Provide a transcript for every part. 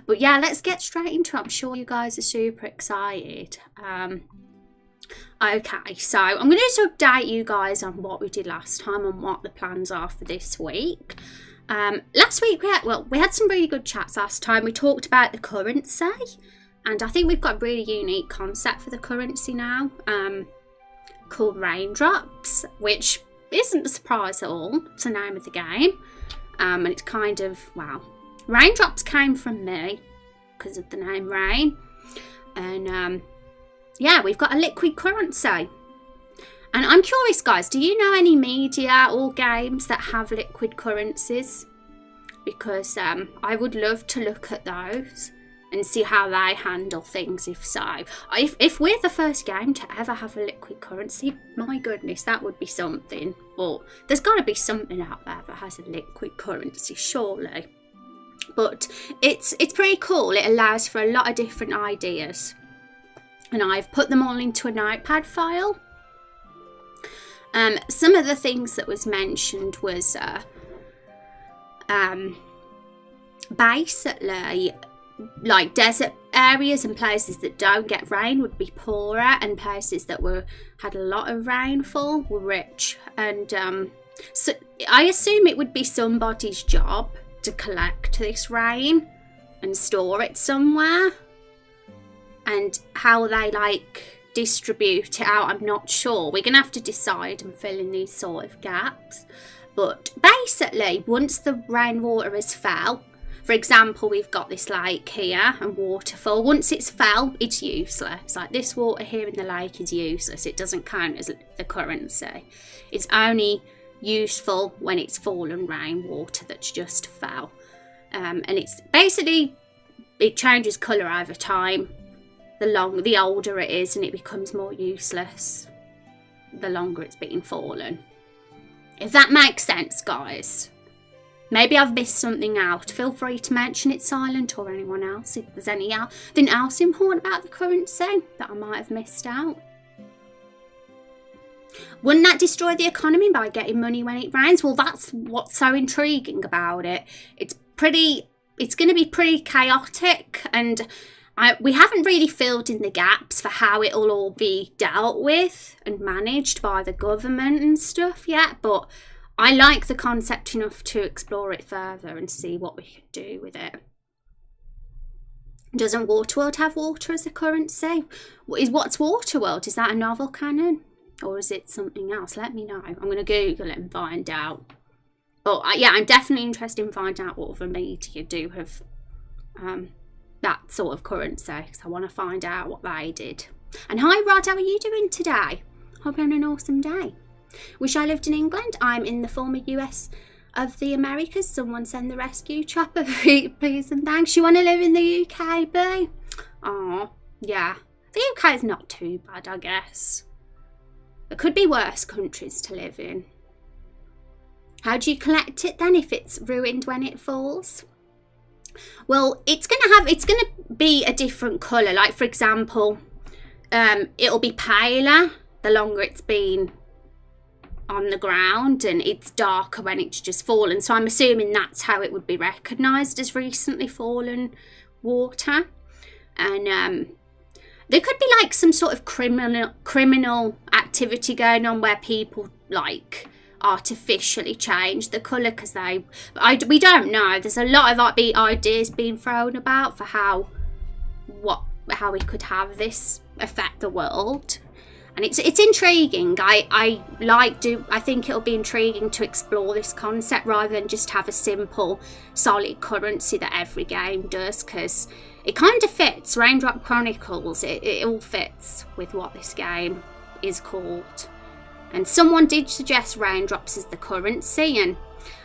But yeah, let's get straight into it. I'm sure you guys are super excited. Okay, so I'm going to just update you guys on what we did last time and what the plans are for this week. Last week we had some really good chats last time. We talked about the currency, and I think we've got a really unique concept for the currency now, called Raindrops, which isn't a surprise at all. It's the name of the game, and it's kind of, well, Raindrops came from me because of the name Rain, and yeah, we've got a liquid currency. And I'm curious, guys, do you know any media or games that have liquid currencies? Because I would love to look at those and see how they handle things, if so. If we're the first game to ever have a liquid currency, my goodness, that would be something. But there's got to be something out there that has a liquid currency, surely. But it's pretty cool. It allows for a lot of different ideas. And I've put them all into a notepad file. Some of the things that was mentioned was basically like desert areas and places that don't get rain would be poorer, and places that had a lot of rainfall were rich. And so I assume it would be somebody's job to collect this rain and store it somewhere, and how they like distribute it out, I'm not sure. We're gonna have to decide and fill in these sort of gaps. But basically, once the rainwater has fell, for example, we've got this lake here and waterfall. Once it's fell, it's useless. Like, this water here in the lake is useless. It doesn't count as the currency. It's only useful when it's fallen rainwater that's just fell. And it's basically, it changes colour over time. The older it is, and it becomes more useless the longer it's been fallen. If that makes sense, guys. Maybe I've missed something out. Feel free to mention it, Silent, or anyone else, if there's anything else important about the currency that I might have missed out. Wouldn't that destroy the economy by getting money when it rains? Well, that's what's so intriguing about it. It's going to be pretty chaotic, and we haven't really filled in the gaps for how it'll all be dealt with and managed by the government and stuff yet, but I like the concept enough to explore it further and see what we could do with it. Doesn't Waterworld have water as a currency? What's Waterworld? Is that a novel canon? Or is it something else? Let me know. I'm going to Google it and find out. But yeah, I'm definitely interested in finding out what other media do have that sort of currency, because I want to find out what they did. And hi Rod, how are you doing today? Hope you're having an awesome day. Wish I lived in England. I'm in the former US of the Americas. Someone send the rescue chopper, please and thanks. You want to live in the UK, B? Oh, yeah. The UK is not too bad, I guess. There could be worse countries to live in. How do you collect it then if it's ruined when it falls? Well, it's gonna be a different colour. Like, for example, it'll be paler the longer it's been on the ground, and it's darker when it's just fallen. So I'm assuming that's how it would be recognised as recently fallen water. And there could be like some sort of criminal activity going on where people like artificially change the colour, because we don't know. There's a lot of ideas being thrown about for how we could have this affect the world, and it's intriguing. I think it'll be intriguing to explore this concept rather than just have a simple solid currency that every game does, because it kind of fits. Raindrop Chronicles, it all fits with what this game is called. And someone did suggest raindrops as the currency, and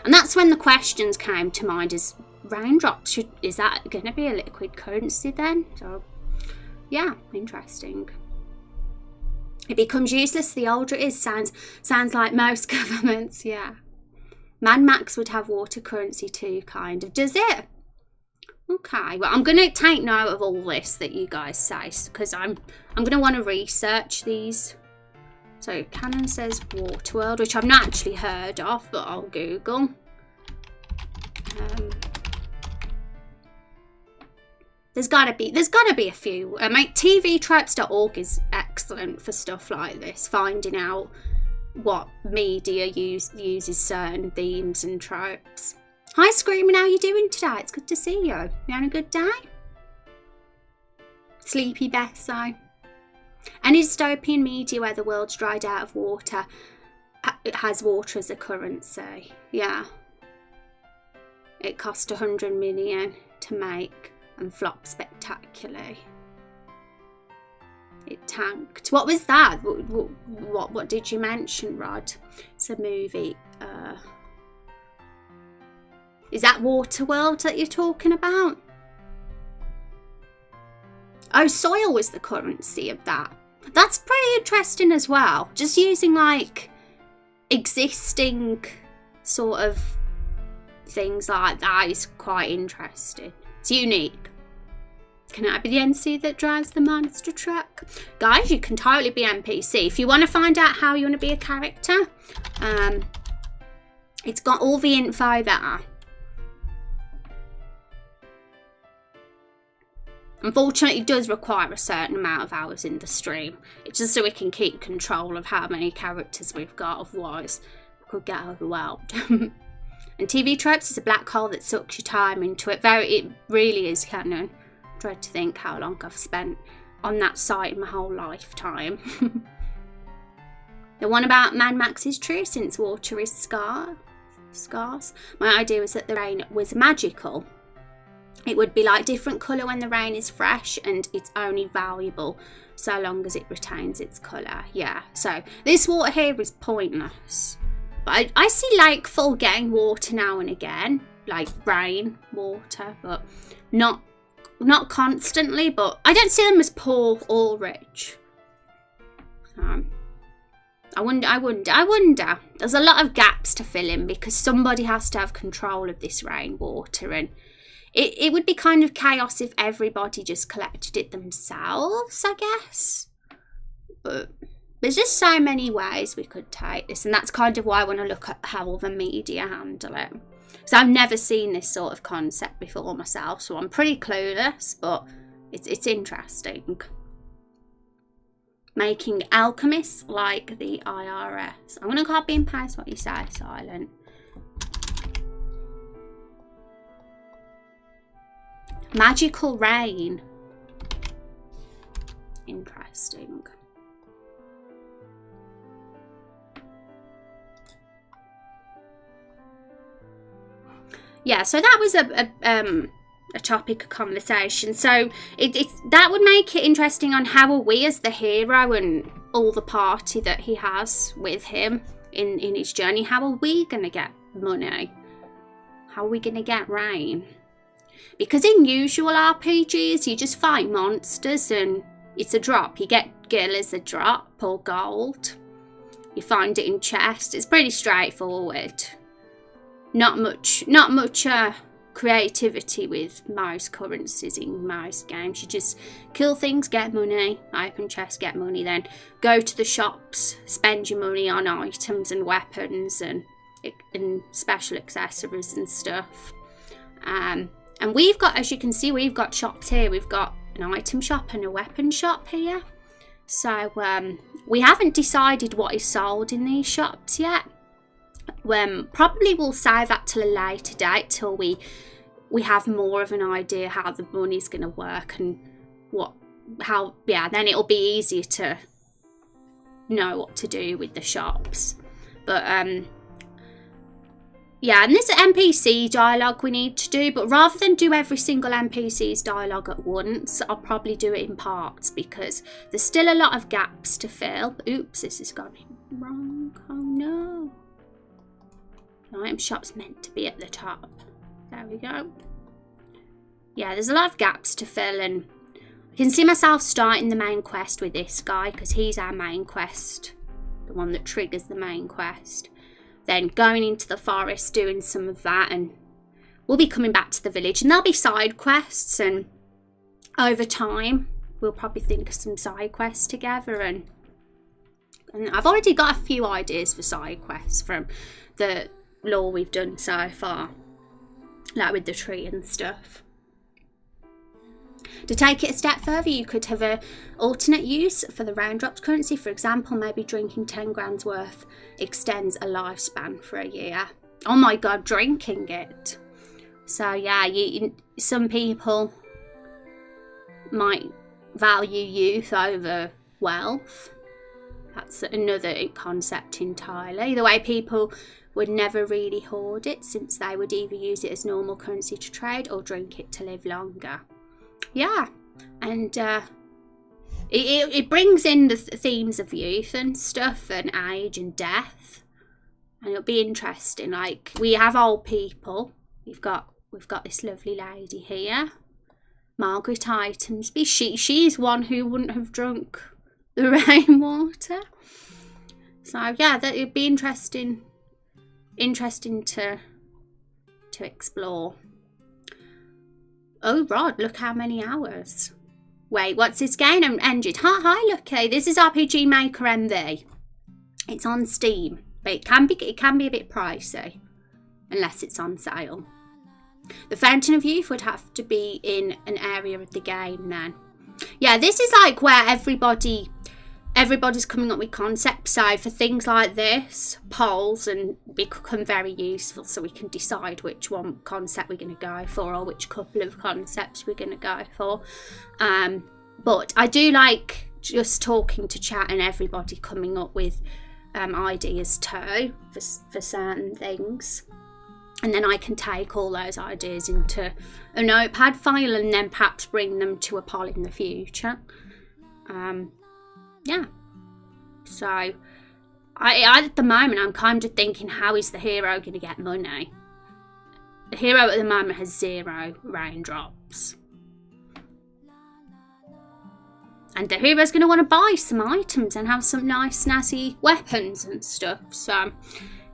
that's when the questions came to mind. Is raindrops, is that going to be a liquid currency then? So, yeah, interesting. It becomes useless the older it is. Sounds like most governments, yeah. Mad Max would have water currency too, kind of. Does it? Okay, well, I'm going to take note of all this that you guys say, because I'm going to want to research these. So Canon says Waterworld, which I've not actually heard of, but I'll Google. There's gotta be a few. TVtropes.org is excellent for stuff like this, finding out what media uses certain themes and tropes. Hi Screaming, how you doing today? It's good to see you. You having a good day? Sleepy Besso. Any dystopian media where the world's dried out of water, it has water as a currency. Yeah. It cost 100 million to make and flopped spectacularly. It tanked. What was that? What did you mention, Rod? It's a movie. Is that Waterworld that you're talking about? Oh, soil was the currency of that. That's pretty interesting as well. Just using like existing sort of things like that is quite interesting. It's unique. Can I be the NC that drives the monster truck? Guys, you can totally be NPC. If you want to find out how you want to be a character, it's got all the info there. Unfortunately, it does require a certain amount of hours in the stream. It's just so we can keep control of how many characters we've got, otherwise we could get overwhelmed. And TV tropes is a black hole that sucks your time into it. It really is canon. I tried to think how long I've spent on that site in my whole lifetime. The one about Mad Max is true, since water is scarce. My idea was that the rain was magical. It would be like different colour when the rain is fresh, and it's only valuable so long as it retains its colour. Yeah, so this water here is pointless. But I see like full getting water now and again, like rain water, but not constantly. But I don't see them as poor or rich. I wonder. There's a lot of gaps to fill in because somebody has to have control of this rainwater, and it would be kind of chaos if everybody just collected it themselves, I guess. But there's just so many ways we could take this, and that's kind of why I want to look at how other media handle it. So I've never seen this sort of concept before myself, so I'm pretty clueless, but it's interesting. Making alchemists like the IRS. I'm going to copy and paste what you say, Silent. Magical rain. Interesting. Yeah, so that was a topic of conversation. So that would make it interesting on how are we as the hero and all the party that he has with him in his journey, how are we going to get money? How are we going to get rain? Because in usual RPGs, you just fight monsters and it's a drop. You get gil as a drop or gold. You find it in chests. It's pretty straightforward. Not much creativity with most currencies in most games. You just kill things, get money, open chests, get money, then go to the shops, spend your money on items and weapons and special accessories and stuff. And we've got, as you can see, we've got shops here. We've got an item shop and a weapon shop here. So we haven't decided what is sold in these shops yet. Probably we'll save that till a later date, till we have more of an idea how the money's going to work and then it'll be easier to know what to do with the shops. But yeah, and there's NPC dialogue we need to do, but rather than do every single NPC's dialogue at once, I'll probably do it in parts because there's still a lot of gaps to fill. Oops, this has gone wrong. Oh no. The item shop's meant to be at the top. There we go. Yeah, there's a lot of gaps to fill, and I can see myself starting the main quest with this guy because he's our main quest, the one that triggers the main quest. Then going into the forest, doing some of that, and we'll be coming back to the village, and there'll be side quests, and over time we'll probably think of some side quests together, and I've already got a few ideas for side quests from the lore we've done so far, like with the tree and stuff. To take it a step further, you could have an alternate use for the Raindrops currency. For example, maybe drinking 10 grams worth extends a lifespan for a year. Oh my god, drinking it. So yeah, some people might value youth over wealth. That's another concept entirely. The way people would never really hoard it, since they would either use it as normal currency to trade or drink it to live longer. Yeah, and it brings in the themes of youth and stuff, and age and death, and it'll be interesting. Like, we have old people. We've got this lovely lady here, Margaret Itensby. She's one who wouldn't have drunk the rainwater. So yeah, that it'd be interesting to explore. Oh Rod, look how many hours. Wait, what's this game ended? Hi Lucky, this is RPG Maker MV. It's on Steam, but it can be a bit pricey unless it's on sale. The Fountain of Youth would have to be in an area of the game then. Yeah, this is like where everybody's coming up with concepts. So for things like this, polls and become very useful, so we can decide which one concept we're going to go for, or which couple of concepts we're going to go for. But I do like just talking to chat and everybody coming up with ideas too for certain things. And then I can take all those ideas into a notepad file and then perhaps bring them to a poll in the future. Yeah. So, I at the moment, I'm kind of thinking, how is the hero going to get money? The hero at the moment has 0 raindrops. And the hero's going to want to buy some items and have some nice snazzy weapons and stuff. So,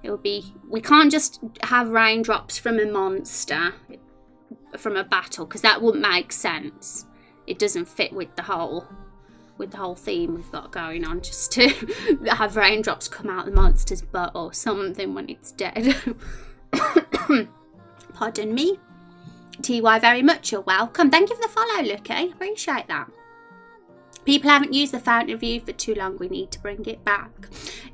we can't just have raindrops from a monster, from a battle, because that wouldn't make sense. It doesn't fit with the whole theme we've got going on, just to have raindrops come out the monster's butt or something when it's dead. Pardon me. TY very much, you're welcome. Thank you for the follow, Lucky. Appreciate that. People haven't used the Fountain of Youth for too long. We need to bring it back.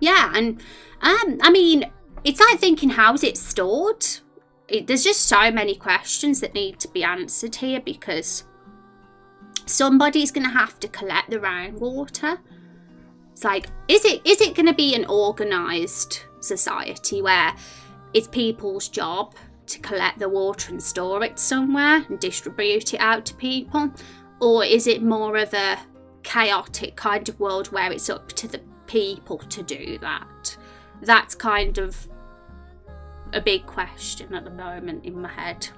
Yeah, and I mean, it's like thinking, how's it stored? There's just so many questions that need to be answered here, because somebody's going to have to collect the rainwater. It's like, is it going to be an organised society where it's people's job to collect the water and store it somewhere and distribute it out to people? Or is it more of a chaotic kind of world where it's up to the people to do that? That's kind of a big question at the moment in my head.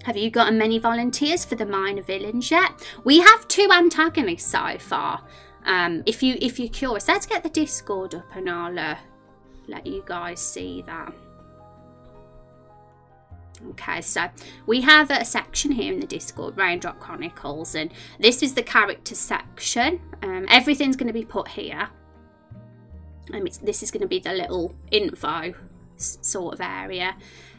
Have you gotten many volunteers for the minor villains yet? We have 2 antagonists so far. If you're curious, let's get the Discord up and I'll let you guys see that. Okay, so we have a section here in the Discord, Raindrop Chronicles, and this is the character section. Everything's going to be put here. This is going to be the little info sort of area.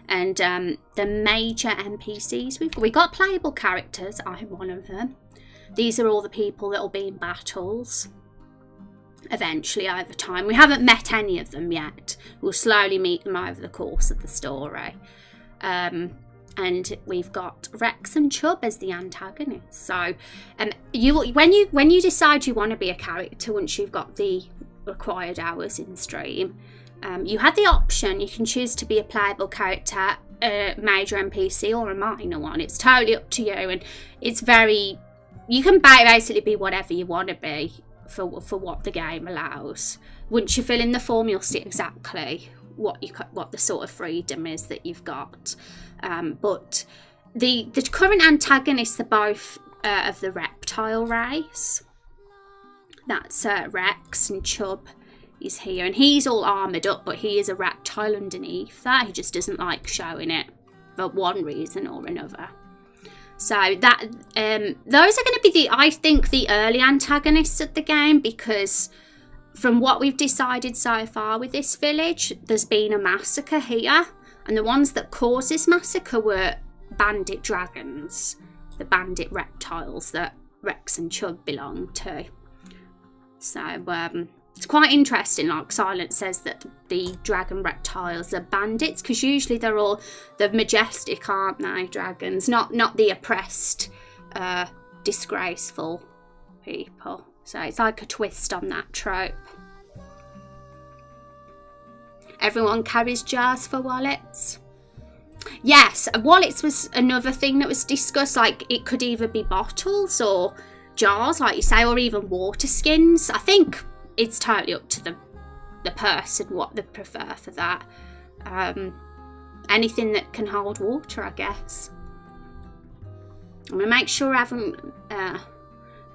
And the major NPCs, we got playable characters. I'm one of them. These are all the people that will be in battles eventually over time. We haven't met any of them yet. We'll slowly meet them over the course of the story. And we've got Rex and Chubb as the antagonists. So when you decide you want to be a character, once you've got the required hours in stream, you have the option. You can choose to be a playable character, a major NPC, or a minor one. It's totally up to you, and it's very, you can basically be whatever you want to be for what the game allows. Once you fill in the form, you'll see exactly what the sort of freedom is that you've got. But the current antagonists are both of the reptile race. That's Rex, and Chubb is here, and he's all armoured up, but he is a reptile underneath that. He just doesn't like showing it for one reason or another. So that those are going to be I think the early antagonists of the game, because from what we've decided so far with this village, there's been a massacre here, and the ones that caused this massacre were bandit dragons. the bandit reptiles that Rex and Chub belong to. So it's quite interesting, like Silence says, that the dragon reptiles are bandits, because usually they're majestic, aren't they, dragons? Not the oppressed, disgraceful people. So it's like a twist on that trope. Everyone carries jars for wallets. Yes, wallets was another thing that was discussed. Like, it could either be bottles or jars, like you say, or even water skins. I think it's totally up to the person what they prefer for that. Anything that can hold water, I guess. I'm going to make sure I haven't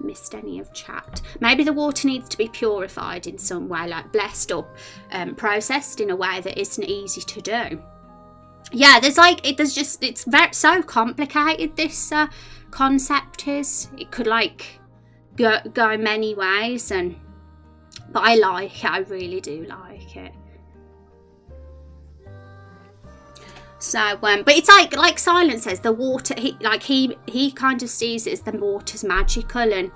missed any of chat. Maybe the water needs to be purified in some way, like blessed or processed in a way that isn't easy to do. Yeah, it's so complicated, this concept is. It could like go many ways, but I like it. I really do like it. So, but it's like Silence says, the water, he kind of sees it as the water's magical and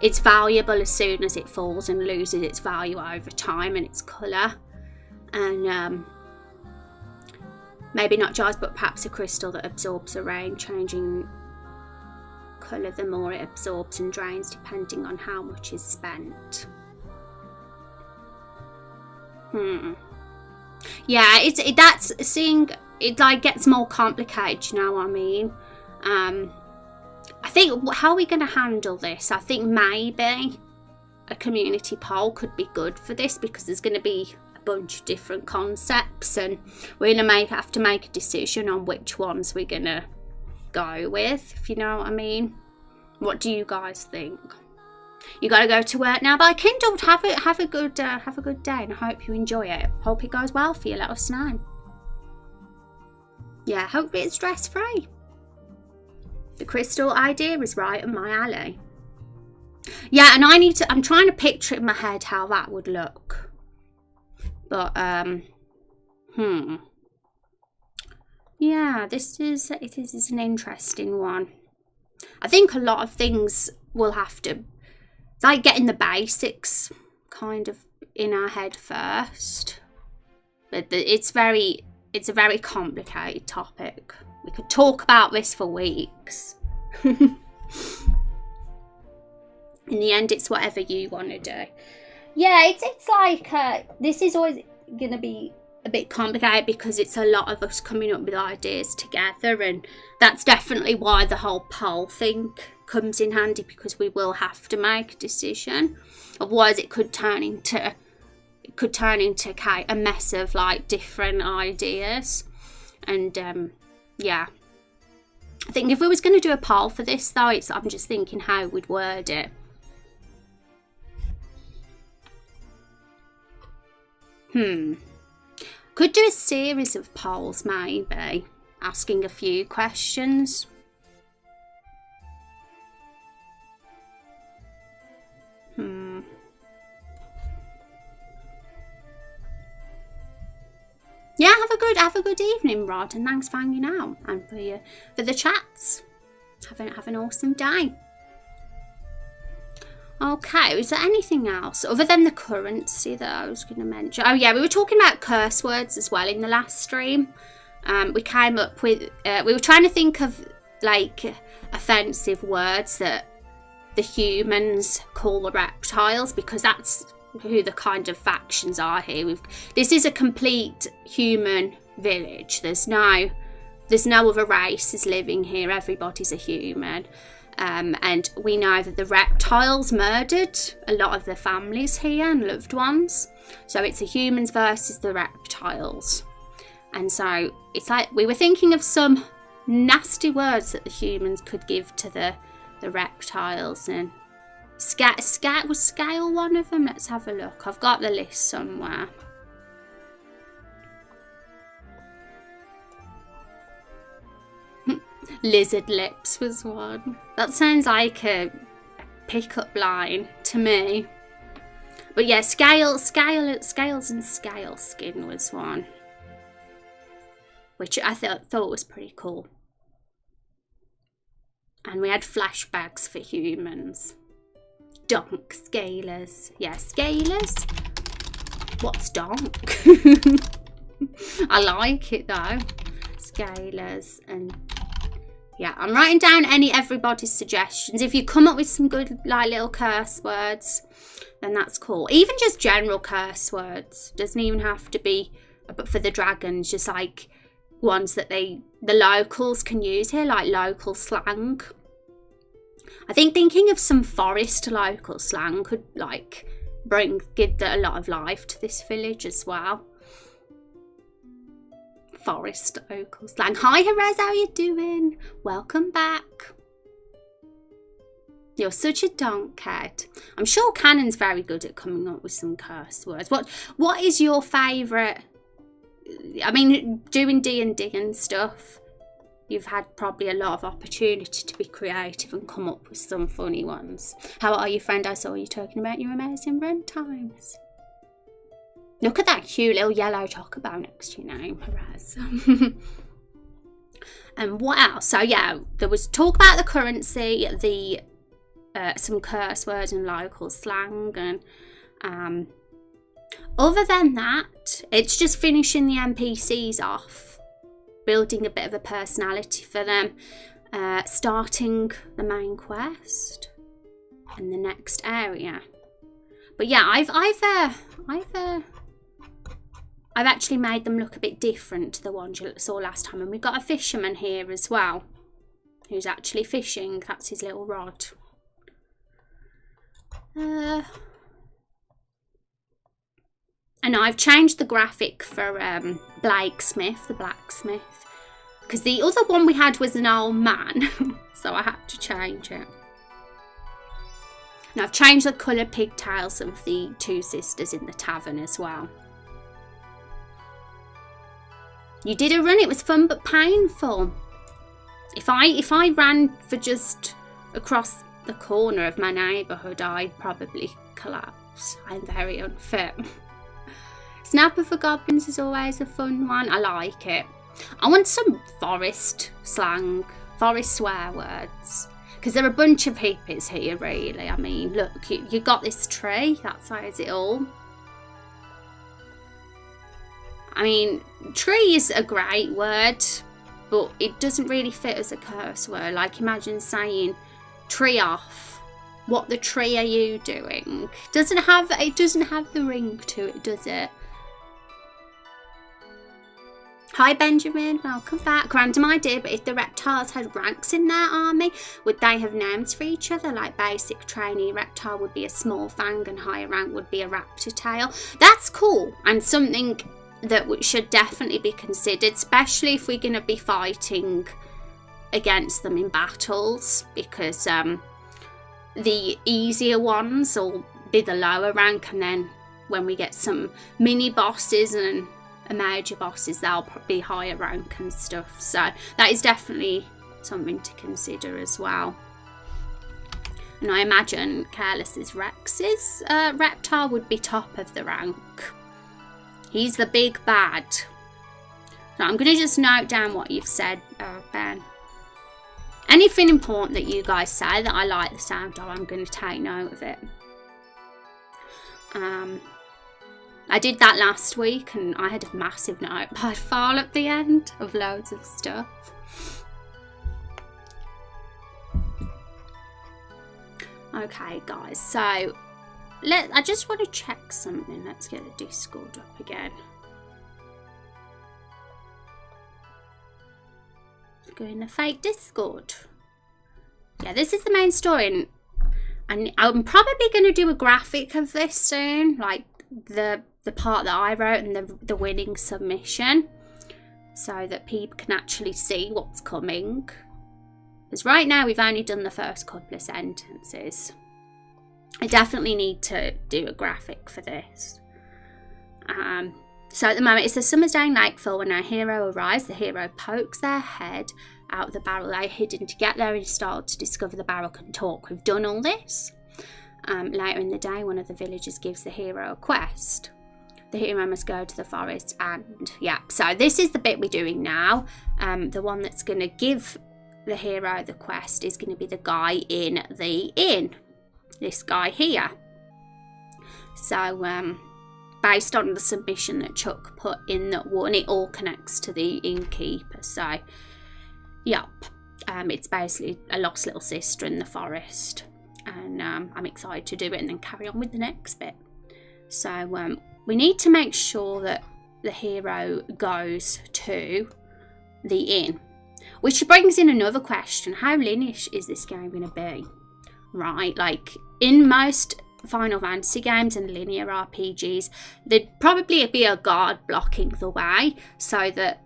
it's valuable as soon as it falls and loses its value over time and its colour. And maybe not jars, but perhaps a crystal that absorbs the rain, changing colour the more it absorbs and drains, depending on how much is spent. Yeah, that's seeing. It like gets more complicated, you know what I mean? I think, how are we going to handle this? I think maybe a community poll could be good for this, because there's going to be a bunch of different concepts and we're going to have to make a decision on which ones we're going to go with, if you know what I mean. What do you guys think? You got to go to work now, but I kindled. Have a good day, and I hope you enjoy it. Hope it goes well for you. Let us know. Yeah, hope it's stress-free. The crystal idea is right up my alley. Yeah, and I'm trying to picture it in my head how that would look. But, yeah, it is an interesting one. I think a lot of things will have to, it's like getting the basics kind of in our head first. But it's a very complicated topic. We could talk about this for weeks. In the end, it's whatever you want to do. Yeah, it's like, this is always going to be a bit complicated because it's a lot of us coming up with ideas together, and that's definitely why the whole poll thing comes in handy, because we will have to make a decision. Otherwise, it could turn into a mess of like different ideas. And yeah, I think if we was going to do a poll for this though, I'm just thinking how we'd word it. Could do a series of polls, maybe asking a few questions. Yeah, have a good evening, Rod, and thanks for hanging out and for the chats. Have an awesome day. Okay, is there anything else other than the currency that I was going to mention? Oh yeah, we were talking about curse words as well in the last stream. We came up with, we were trying to think of like offensive words that the humans call the reptiles, because that's who the kind of factions are here. This is a complete human village. There's no other races living here. Everybody's a human. And we know that the reptiles murdered a lot of the families here and loved ones. So it's the humans versus the reptiles. And so it's like we were thinking of some nasty words that the humans could give to the reptiles. And was scale one of them? Let's have a look. I've got the list somewhere. Lizard lips was one. That sounds like a pickup line to me. But yeah, scales and scale skin was one, which I thought was pretty cool. And And we had flashbacks for humans. Donk, scalers. Yeah, scalers. What's donk? I like it though. Scalers. And yeah, I'm writing down everybody's suggestions. If you come up with some good like little curse words, then that's cool. Even just general curse words. Doesn't even have to be but for the dragons, just like ones that the locals can use here, like local slang. I think thinking of some forest local slang could like give a lot of life to this village as well. Forest local slang. Hi Jerez, how you doing? Welcome back. You're such a donkhead. I'm sure Canon's very good at coming up with some curse words. What is your favourite? I mean, doing D&D and stuff, you've had probably a lot of opportunity to be creative and come up with some funny ones. How are you, friend? I saw you talking about your amazing run times. Look at that cute little yellow chocobo next to your name, Jerez. And what else? So yeah, there was talk about the currency, some curse words and local slang, and other than that, it's just finishing the NPCs off, building a bit of a personality for them, starting the main quest in the next area. But yeah, I've actually made them look a bit different to the ones you saw last time, and we've got a fisherman here as well, who's actually fishing. That's his little rod. And I've changed the graphic for Blake Smith, the blacksmith, because the other one we had was an old man, so I had to change it. And I've changed the colour pigtails of the two sisters in the tavern as well. You did a run, it was fun but painful. If I ran for just across the corner of my neighbourhood, I'd probably collapse. I'm very unfit. Snapper for Goblins is always a fun one. I like it. I want some forest slang, forest swear words. Because there are a bunch of hippies here, really. I mean, look, you got this tree. That says it all. I mean, tree is a great word, but it doesn't really fit as a curse word. Like, imagine saying tree off. What the tree are you doing? It doesn't have the ring to it, does it? Hi Benjamin, welcome back. Random idea, but if the reptiles had ranks in their army, would they have names for each other? Like basic trainee reptile would be a small fang and higher rank would be a raptor tail. That's cool, and something that should definitely be considered, especially if we're going to be fighting against them in battles, because the easier ones will be the lower rank, and then when we get some mini bosses and major bosses, they'll be higher rank and stuff. So that is definitely something to consider as well. And I imagine Careless's Rex's reptile would be top of the rank. He's the big bad. So I'm going to just note down what you've said, Ben. Anything important that you guys say that I like the sound of, I'm going to take note of it. I did that last week and I had a massive notepad file at the end of loads of stuff. Okay guys, so I just want to check something. Let's get the Discord up again. Let's go in the fake Discord. Yeah, this is the main story, and I'm probably going to do a graphic of this soon, like the part that I wrote and the winning submission, so that people can actually see what's coming. Because right now we've only done the first couple of sentences. I definitely need to do a graphic for this. So at the moment it says summer's day in Lakeville. When our hero arrives, the hero pokes their head out of the barrel they hidden. To get there, he starts to discover the barrel can talk. We've done all this. Later in the day, one of the villagers gives the hero a quest. The hero must go to the forest, and yeah, so this is the bit we're doing now. The one that's going to give the hero of the quest is going to be the guy in the inn. This guy here. So, based on the submission that Chuck put in that one, it all connects to the innkeeper. So, yep. It's basically a lost little sister in the forest. And I'm excited to do it and then carry on with the next bit. So, we need to make sure that the hero goes to the inn. Which brings in another question. How linear is this game going to be? Right, like in most Final Fantasy games and linear RPGs, there'd probably be a guard blocking the way so that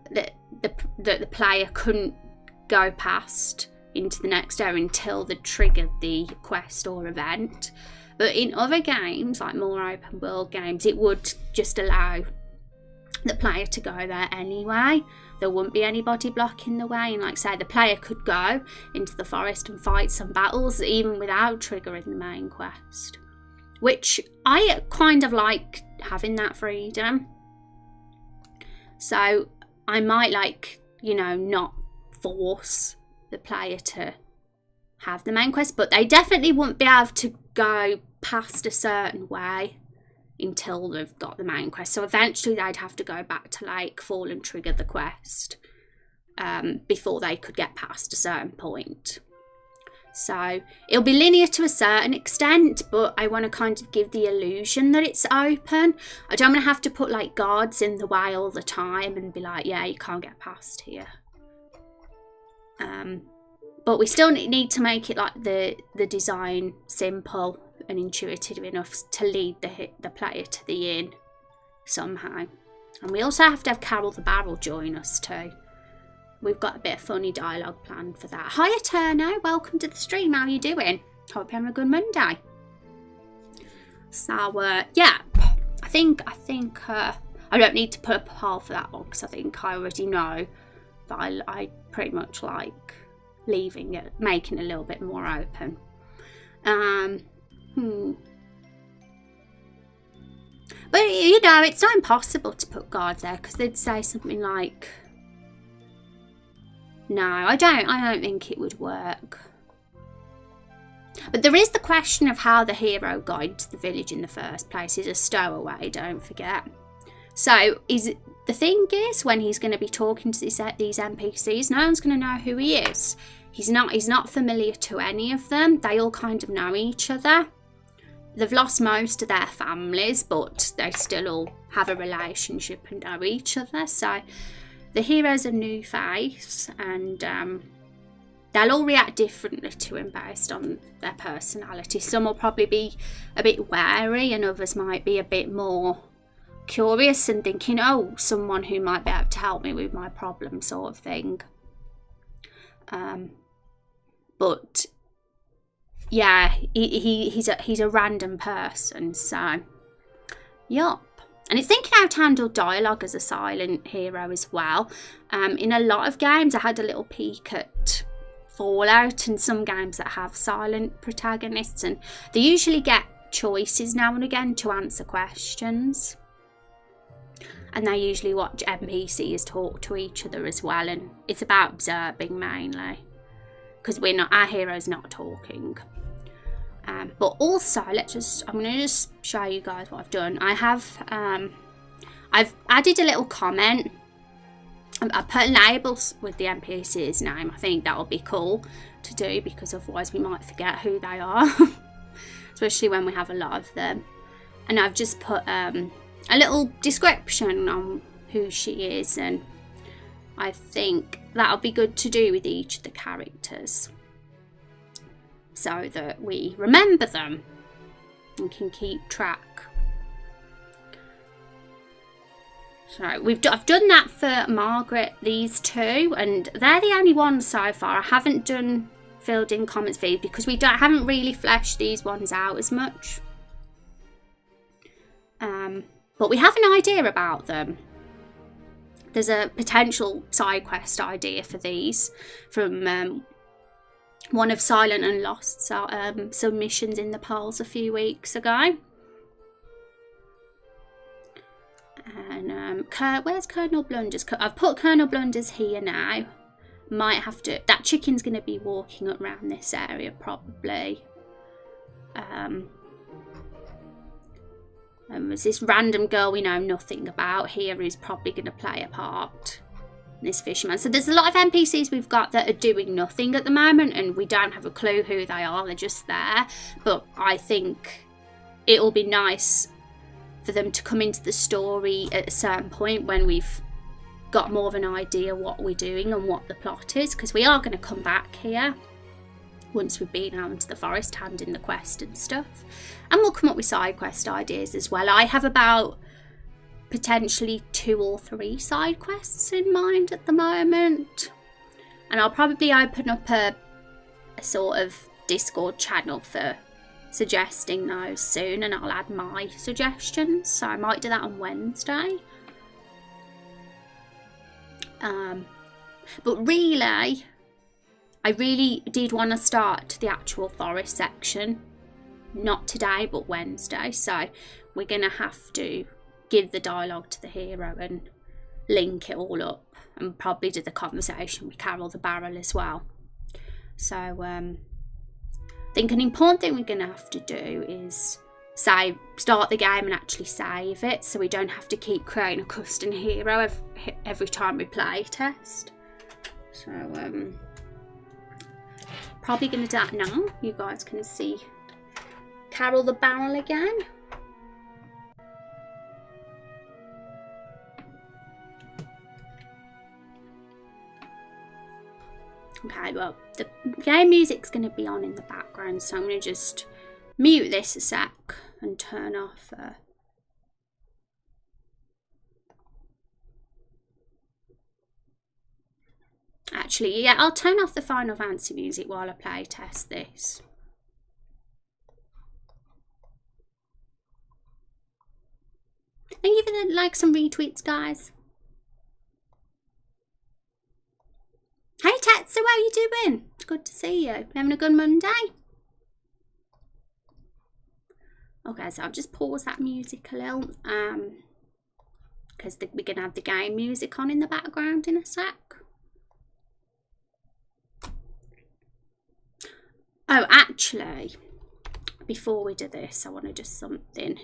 the player couldn't go past into the next area until they triggered the quest or event. But in other games, like more open world games, it would just allow the player to go there anyway. There wouldn't be anybody blocking the way, and like say, the player could go into the forest and fight some battles even without triggering the main quest, which I kind of like having that freedom. So I might like, you know, not force the player to have the main quest, but they definitely wouldn't be able to go past a certain way until they've got the main quest. So eventually they'd have to go back to Lakefall and trigger the quest before they could get past a certain point. So it'll be linear to a certain extent, but I want to kind of give the illusion that it's open. I don't want to have to put like guards in the way all the time and be like, yeah, you can't get past here. But we still need to make it like the design simple and intuitive enough to lead the player to the inn somehow. And we also have to have Carol the Barrel join us too. We've got a bit of funny dialogue planned for that. Hiya Turno, welcome to the stream. How are you doing? Hope you're having a good Monday. So yeah, I think I don't need to put a poll for that one because I think I already know that I pretty much like leaving it, making it a little bit more open. But you know, it's not impossible to put guards there because they'd say something like, no, I don't think it would work. But there is the question of how the hero got into the village in the first place. He's a stowaway, don't forget. So the thing is, when he's going to be talking to these NPCs, no one's going to know who he is. He's not familiar to any of them. They all kind of know each other. They've lost most of their families, but they still all have a relationship and know each other. So the hero's a new face, and they'll all react differently to him based on their personality. Some will probably be a bit wary, and others might be a bit more curious and thinking, oh, someone who might be able to help me with my problem, sort of thing. But yeah, he's a random person, so yup. And it's thinking how to handle dialogue as a silent hero as well. In a lot of games, I had a little peek at Fallout and some games that have silent protagonists, and they usually get choices now and again to answer questions. And they usually watch NPCs talk to each other as well, and it's about observing mainly, because our hero's not talking. But also, I'm going to just show you guys what I've done. I've added a little comment. I put labels with the NPC's name. I think that'll be cool to do, because otherwise we might forget who they are, especially when we have a lot of them. And I've just put a little description on who she is, and I think that'll be good to do with each of the characters so that we remember them and can keep track. So I've done that for Margaret, these two, and they're the only ones so far. I haven't done filled in comments feed because haven't really fleshed these ones out as much. But we have an idea about them. There's a potential side quest idea for these from one of Silent and Lost submissions in the polls a few weeks ago. And where's Colonel Blunders? I've put Colonel Blunders here now. Might have to, that chicken's going to be walking around this area probably. There's this random girl we know nothing about here who's probably going to play a part in this fisherman. So there's a lot of NPCs we've got that are doing nothing at the moment, and we don't have a clue who they are. They're just there. But I think it'll be nice for them to come into the story at a certain point when we've got more of an idea what we're doing and what the plot is, because we are going to come back here once we've been out into the forest handing the quest and stuff, and we'll come up with side quest ideas as well. I have about potentially 2 or 3 side quests in mind at the moment, and I'll probably open up a sort of Discord channel for suggesting those soon, and I'll add my suggestions, so I might do that on Wednesday. But really, I really did want to start the actual forest section, not today but Wednesday, so we're going to have to give the dialogue to the hero and link it all up, and probably do the conversation with Carol the Barrel as well. So I think an important thing we're going to have to do is start the game and actually save it, so we don't have to keep creating a custom hero every time we play test. So probably going to do that now. You guys can see Carol the Barrel again. Okay, well, the game music's going to be on in the background, so I'm going to just mute this a sec and turn off actually, yeah, I'll turn off the Final Fantasy music while I play test this. Thank you for the likes and retweets, guys. Hey Tetsu, how you doing? It's good to see you. Having a good Monday? Okay, so I'll just pause that music a little, because we're going to have the game music on in the background in a sec. Oh, actually, before we do this, I want to do something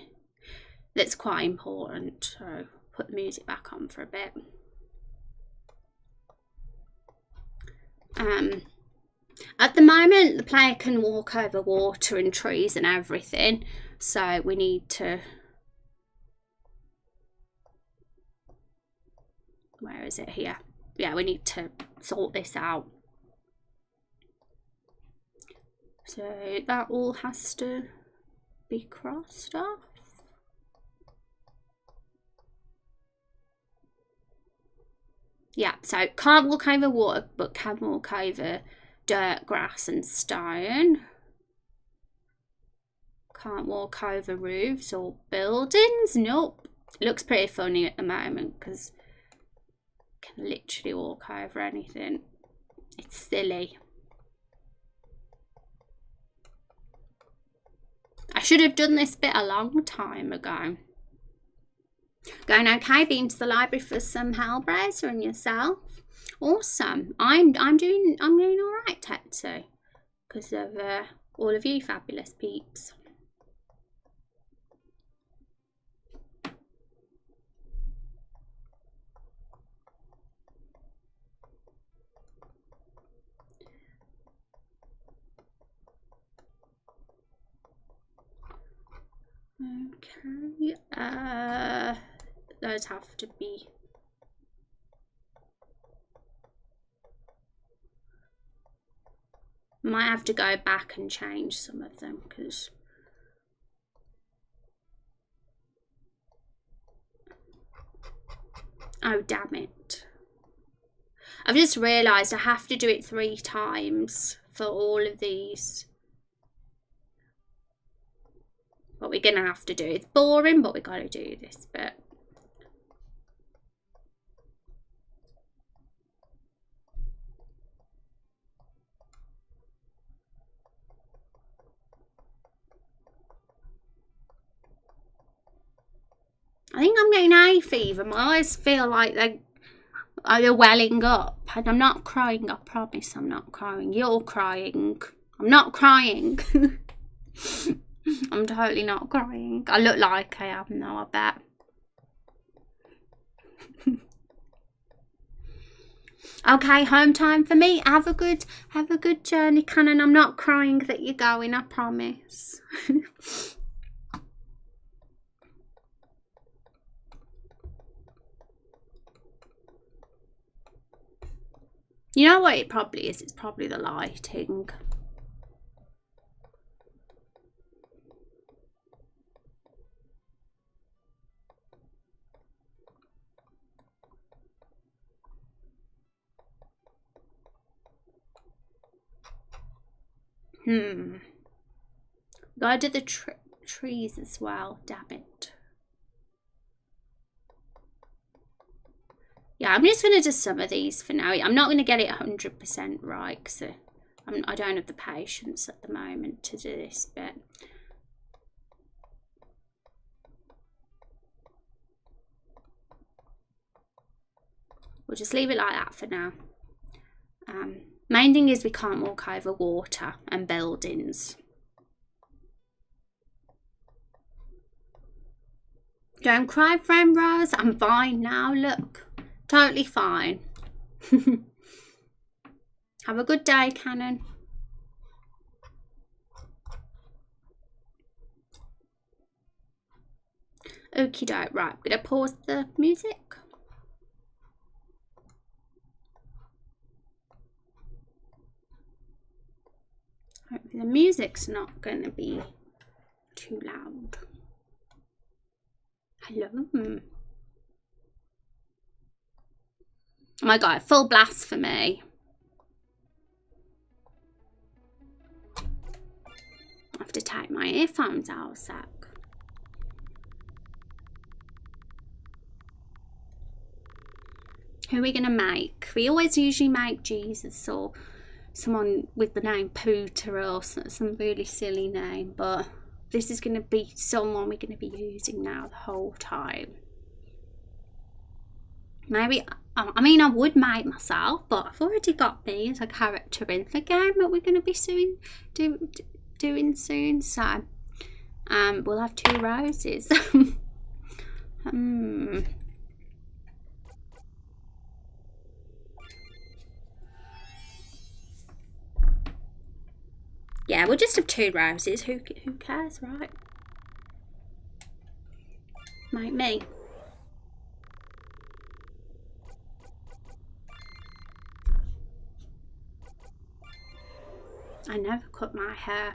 that's quite important. So put the music back on for a bit. At the moment, the player can walk over water and trees and everything, so we need to... Where is it? Here. Yeah, we need to sort this out. So that all has to be crossed off. Yeah, so can't walk over water, but can walk over dirt, grass and stone. Can't walk over roofs or buildings. Nope. It looks pretty funny at the moment because can literally walk over anything. It's silly. I should have done this bit a long time ago. Going okay? Been to the library for some Hellraiser and yourself? Awesome. I'm doing all right, Tetsu, because of all of you fabulous peeps. Okay, those have to be... Might have to go back and change some of them because... Oh, damn it. I've just realised I have to do it 3 times for all of these. What we're going to have to do. It's boring, but we've got to do this bit. I think I'm getting hay fever. My eyes feel like You're welling up. And I'm not crying, I promise I'm not crying. You're crying. I'm not crying. I'm totally not crying. I look like I am though, I bet. Okay, home time for me. Have a good journey, Canon. I'm not crying that you're going, I promise. You know what it probably is? It's probably the lighting. Gotta do the trees as well, damn it. Yeah, I'm just gonna do some of these for now. I'm not gonna get it 100% right because I don't have the patience at the moment to do this bit. We'll just leave it like that for now. Main thing is we can't walk over water and buildings. Don't cry, friend Rose. I'm fine now, look. Totally fine. Have a good day, Canon. Okie doke. Right, I'm going to pause the music. Hopefully the music's not going to be too loud. Hello. Oh my god, full blast for me. I have to take my earphones out a sec. Who are we going to make? We always usually make Jesus or someone with the name Pooter or some really silly name, but this is going to be someone we're going to be using now the whole time. Maybe, I mean, I would make myself, but I've already got me as a character in the game that we're going to be doing soon. So, we'll have 2 roses. Yeah, we'll just have 2 roses. Who cares, right? Like me. I never cut my hair.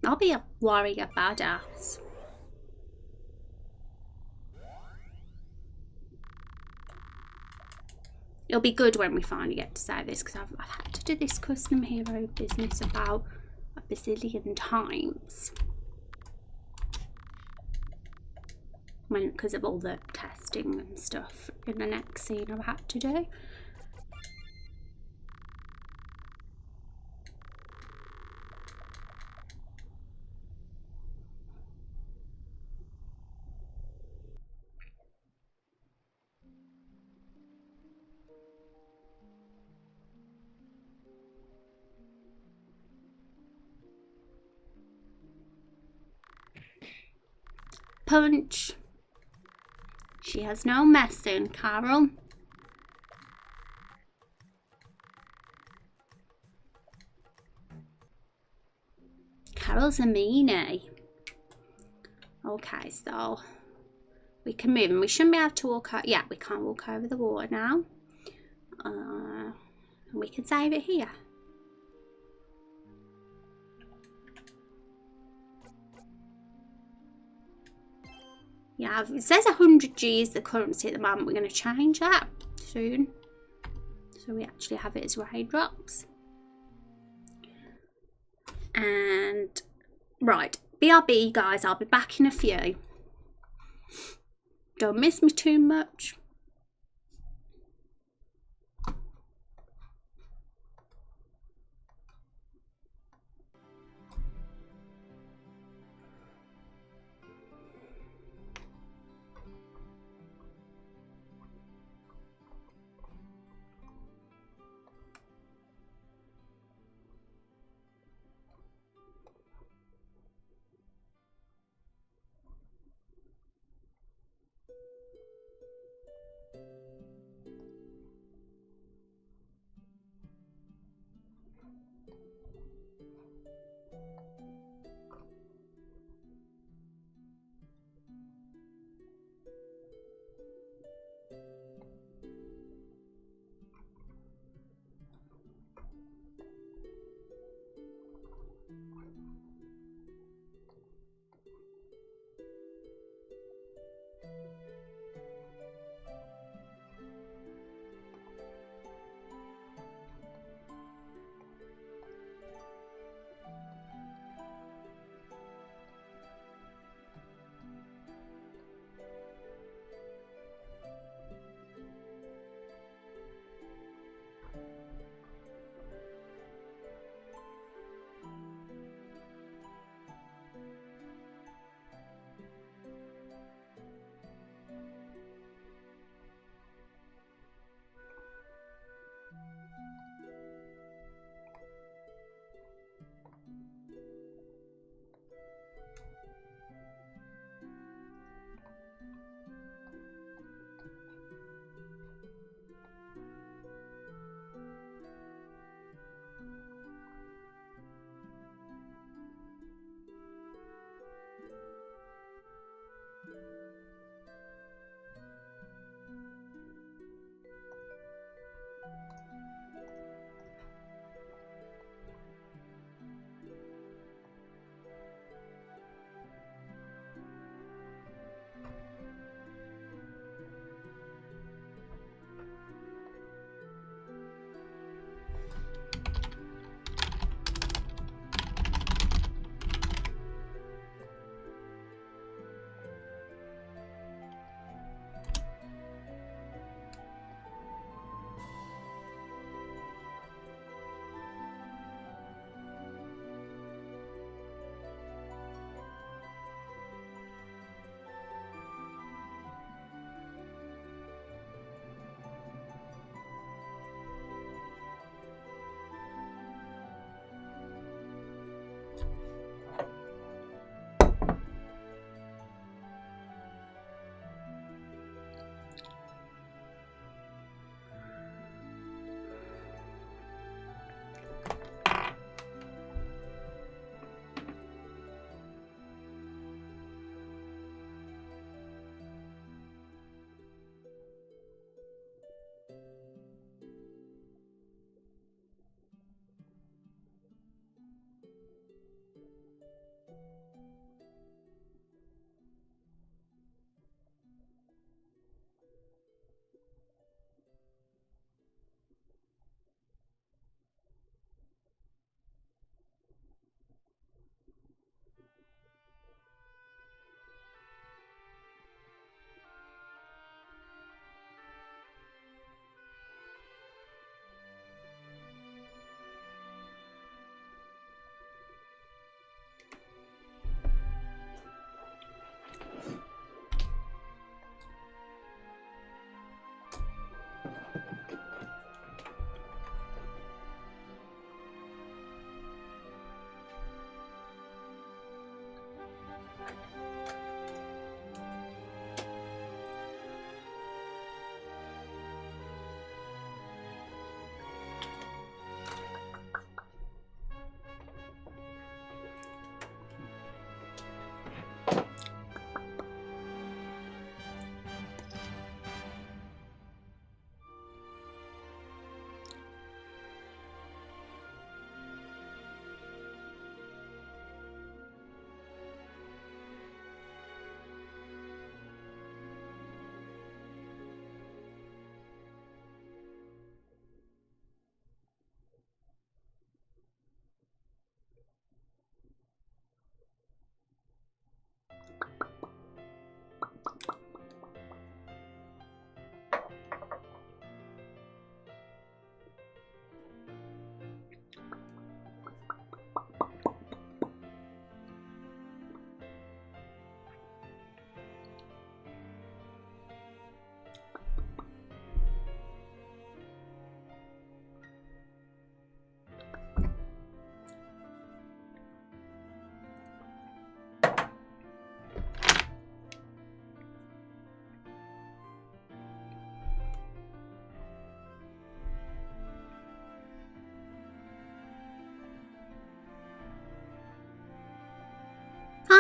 I'll be a warrior badass. It'll be good when we finally get to say this, because I've had to do this custom hero business about a bazillion times. Because of all the testing and stuff in the next scene I've had to do. Punch. She has no messing, Carol. Carol's a meanie. Okay, so we can move and we shouldn't be able to walk out. Yeah, we can't walk over the water now. And we can save it here. Yeah, it says 100 G is the currency at the moment. We're going to change that soon. So we actually have it as raindrops. And, right, BRB guys, I'll be back in a few. Don't miss me too much.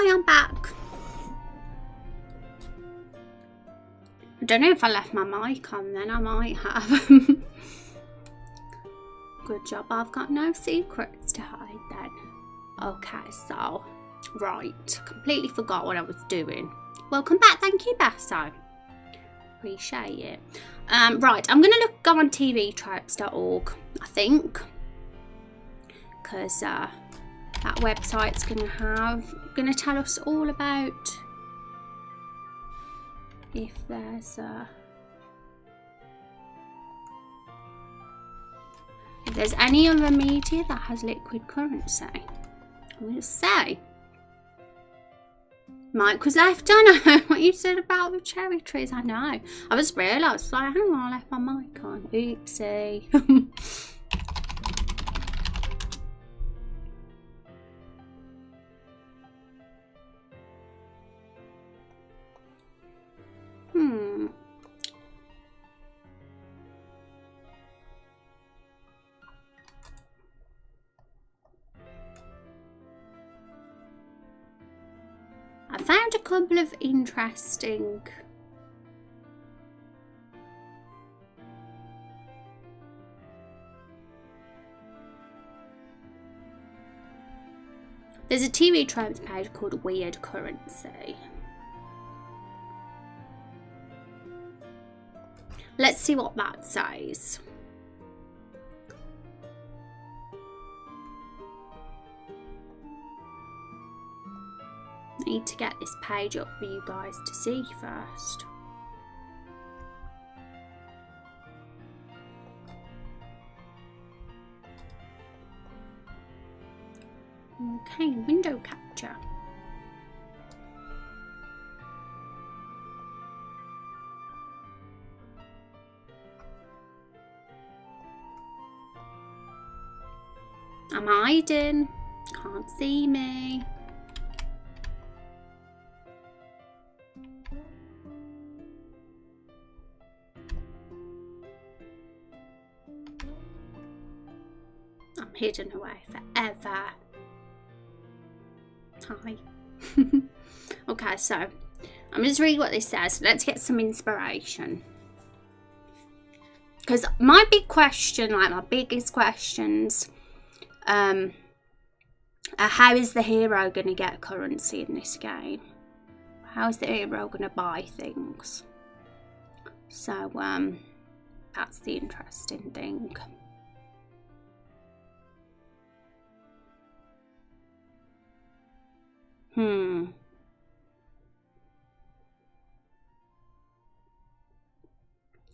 Hi, I'm back. I don't know if I left my mic on then, I might have. Good job, I've got no secrets to hide then. Okay, so, right, completely forgot what I was doing. Welcome back, thank you, Besso. Appreciate it. Right, I'm going to go on tvtropes.org, I think. Because that website's going to tell us all about if there's any other media that has liquid currency. I'm going to say Mike was left. I know what you said about the cherry trees. I know. I just realised, like, hang on, I left my mic on. Oopsie. I found a couple of interesting there's a TV tropes page called Weird Currency. Let's see what that says. I need to get this page up for you guys to see first. Okay, window capture. I'm hiding. Can't see me. I'm hidden away forever. Hi. Okay, so I'm just reading what this says. Let's get some inspiration. Because my big question, like my biggest questions, are how is the hero going to get currency in this game? How is the hero going to buy things? So, that's the interesting thing.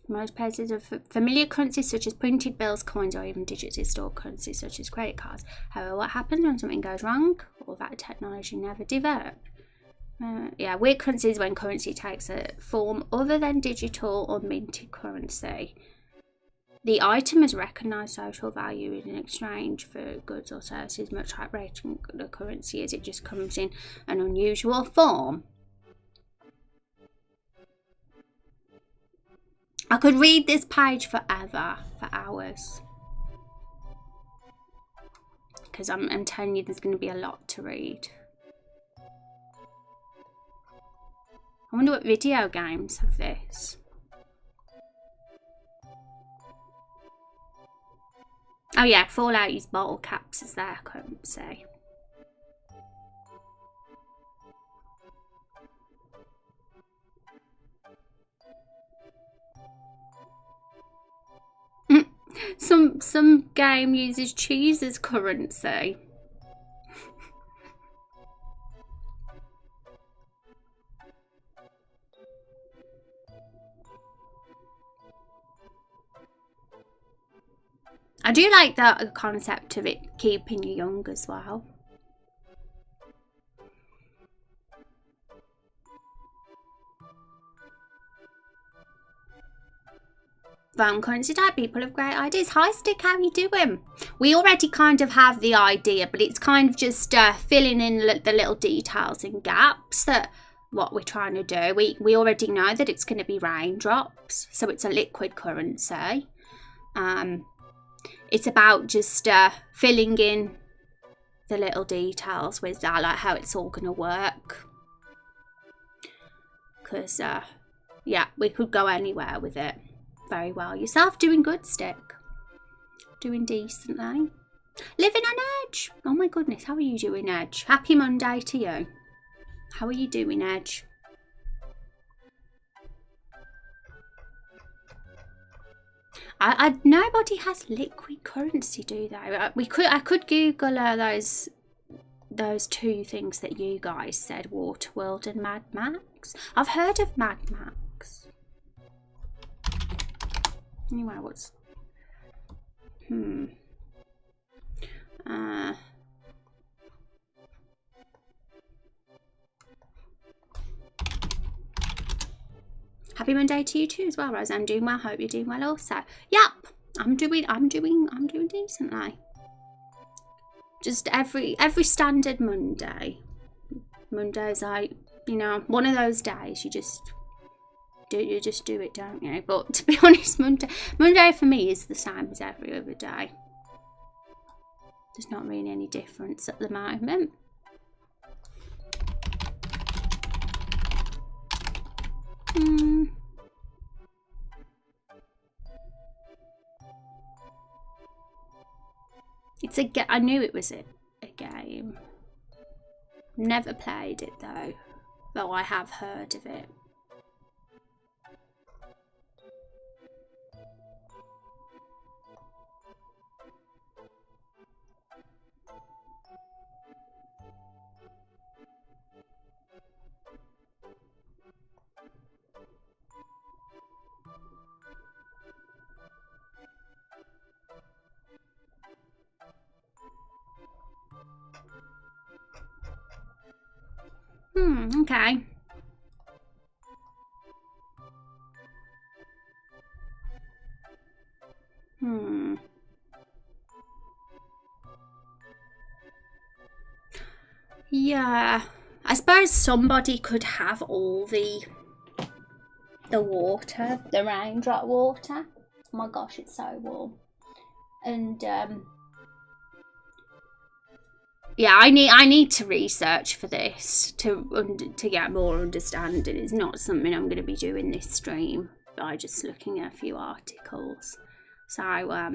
Most places of familiar currencies such as printed bills, coins, or even digitally stored currencies such as credit cards. However, what happens when something goes wrong or that technology never developed? Yeah, weird currency is when currency takes a form other than digital or minted currency. The item has recognised social value in exchange for goods or services, much like regular currency, as it just comes in an unusual form. I could read this page forever, for hours. Because I'm telling you, there's going to be a lot to read. I wonder what video games have this. Oh yeah, Fallout use bottle caps as their currency. Some game uses cheese as currency. I do like the concept of it keeping you young as well. Fun currency type, people have great ideas. Hi Stick, how you doing? We already kind of have the idea, but it's kind of just filling in the little details and gaps that what we're trying to do. We already know that it's going to be raindrops, so it's a liquid currency. It's about just filling in the little details with that, like how it's all gonna work. Because yeah, we could go anywhere with it. Very well. Yourself doing good, Stick. Doing decently. Living on edge. Oh my goodness, how are you doing, Edge? Happy Monday to you. How are you doing, Edge? Nobody has liquid currency, do they? I could Google those two things that you guys said, Waterworld and Mad Max. I've heard of Mad Max. Anyway, what's happy Monday to you too as well, Rose. I'm doing well. Hope you're doing well also. Yep, I'm doing decently. Just every standard Monday. Monday's like, you know, one of those days you just do it, don't you? But to be honest, Monday for me is the same as every other day. There's not really any difference at the moment. It's I knew it was a game. Never played it though I have heard of it. Okay. Yeah. I suppose somebody could have all the water, the raindrop water. Oh my gosh, it's so warm. And yeah, I need to research for this to get more understanding. It's not something I'm going to be doing this stream by just looking at a few articles. So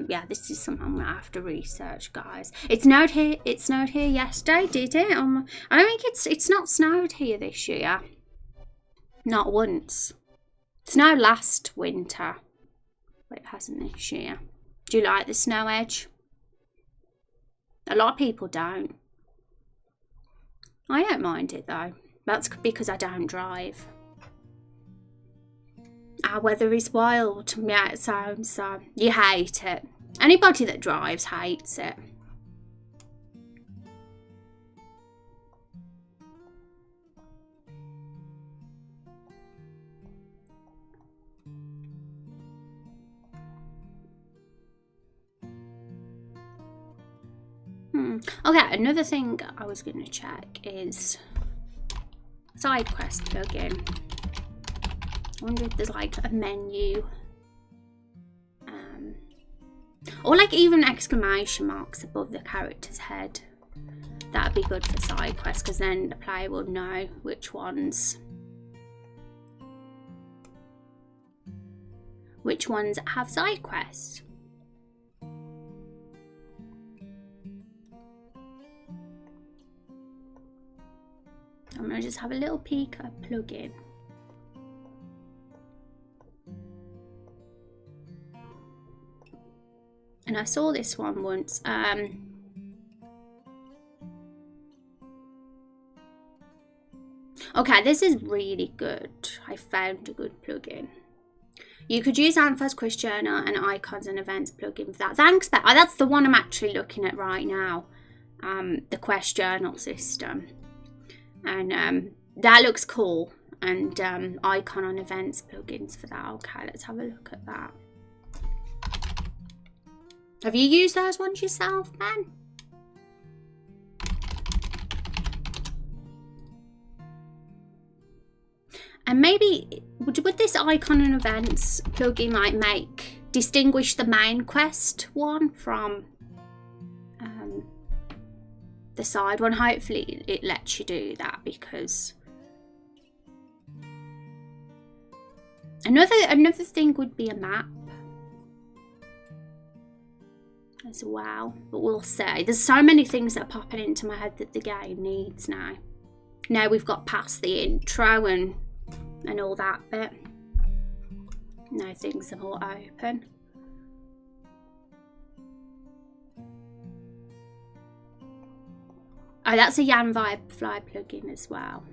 yeah, this is something I'm going to have to research, guys. It snowed here yesterday, did it? I don't think it's not snowed here this year. Not once. It snowed last winter, but it hasn't this year. Do you like the snow, Edge? A lot of people don't. I don't mind it though. That's because I don't drive. Our weather is wild. Yeah, it sounds so. You hate it. Anybody that drives hates it. Okay, another thing I was going to check is side quest plugin. I wonder if there's like a menu, or like even exclamation marks above the character's head. That'd be good for side quests, because then the player will know which ones have side quests. I'm going to just have a little peek at a plugin. And I saw this one once. Okay, this is really good. I found a good plugin. You could use Anfa's Quiz Journal and Icons and Events plugin for that. Thanks, Beth. Oh, that's the one I'm actually looking at right now. The Quest Journal system. And that looks cool. And Icon on Events plugins for that. Okay, let's have a look at that. Have you used those ones yourself, Ben? And maybe would this Icon and Events plugin like distinguish the main quest one from the side one. Hopefully it lets you do that, because another thing would be a map as well, but we'll see. There's so many things that are popping into my head that the game needs now. Now we've got past the intro and all that bit. Now things are more open. Oh, that's a Yan Vibe Fly plugin as well.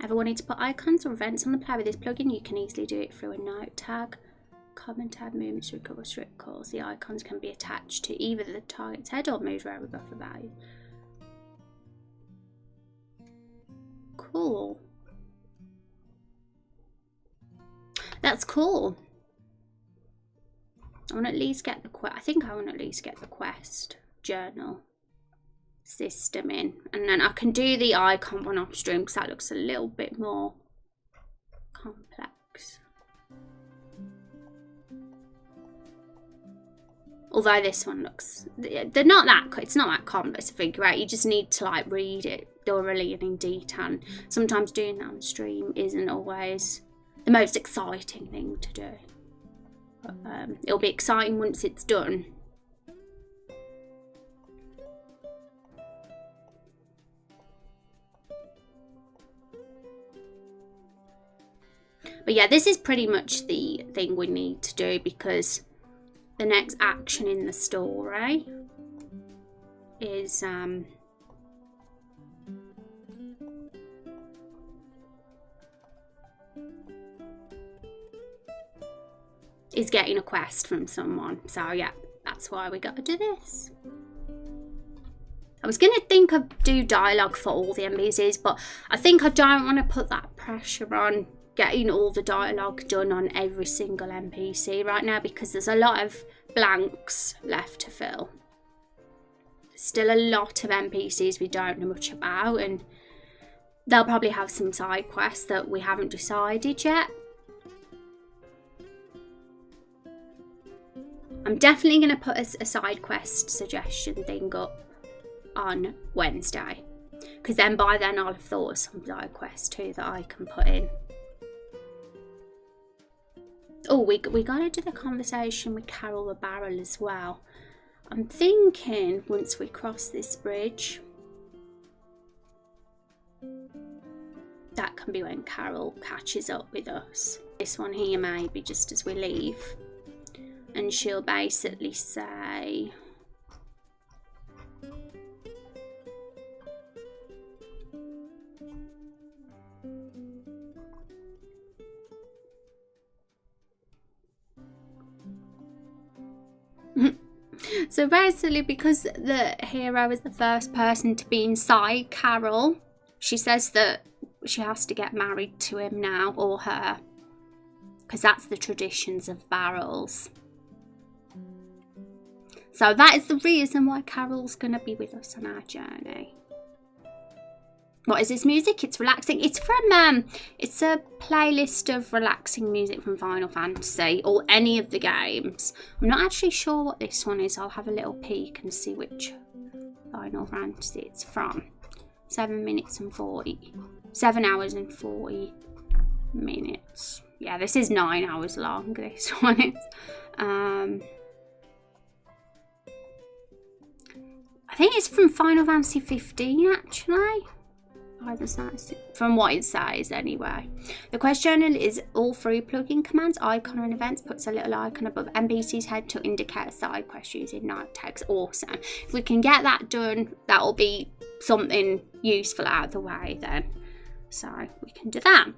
Ever wanted to put icons or events on the player with this plugin? You can easily do it through a note tag. Comment tab movements to recover strict calls. The icons can be attached to either the target's head or moved wherever buffer value. Cool. That's cool. I want to at least get the quest. I think I want to at least get the quest journal system in, and then I can do the icon one off stream because that looks a little bit more complex. Although this one looks, they're not that, it's not that complex to figure out. You just need to like read it thoroughly and in detail. And sometimes doing that on stream isn't always the most exciting thing to do. But, it'll be exciting once it's done. But yeah, this is pretty much the thing we need to do, because the next action in the story is getting a quest from someone. So yeah, that's why we got to do this. I was going to think of do dialogue for all the NPCs, but I think I don't want to put that pressure on getting all the dialogue done on every single NPC right now, because there's a lot of blanks left to fill. There's still a lot of NPCs we don't know much about, and they'll probably have some side quests that we haven't decided yet. I'm definitely going to put a side quest suggestion thing up on Wednesday, because then by then I'll have thought of some side quests too that I can put in. Oh, we got to do the conversation with Carol the Barrel as well. I'm thinking once we cross this bridge, that can be when Carol catches up with us. This one here maybe just as we leave. And she'll basically say, so basically, because the hero is the first person to be inside Carol, she says that she has to get married to him now, or her, because that's the traditions of barrels. So that is the reason why Carol's going to be with us on our journey. What is this music? It's relaxing. It's from, it's a playlist of relaxing music from Final Fantasy, or any of the games. I'm not actually sure what this one is. I'll have a little peek and see which Final Fantasy it's from. 7 hours and 40 minutes. Yeah, this is 9 hours long, this one is. I think it's from Final Fantasy 15 actually. From what it says anyway. The quest journal is all through plugin commands, icon and events, puts a little icon above NPC's head to indicate a side quest using note text. Awesome. If we can get that done, that'll be something useful out of the way then. So we can do that.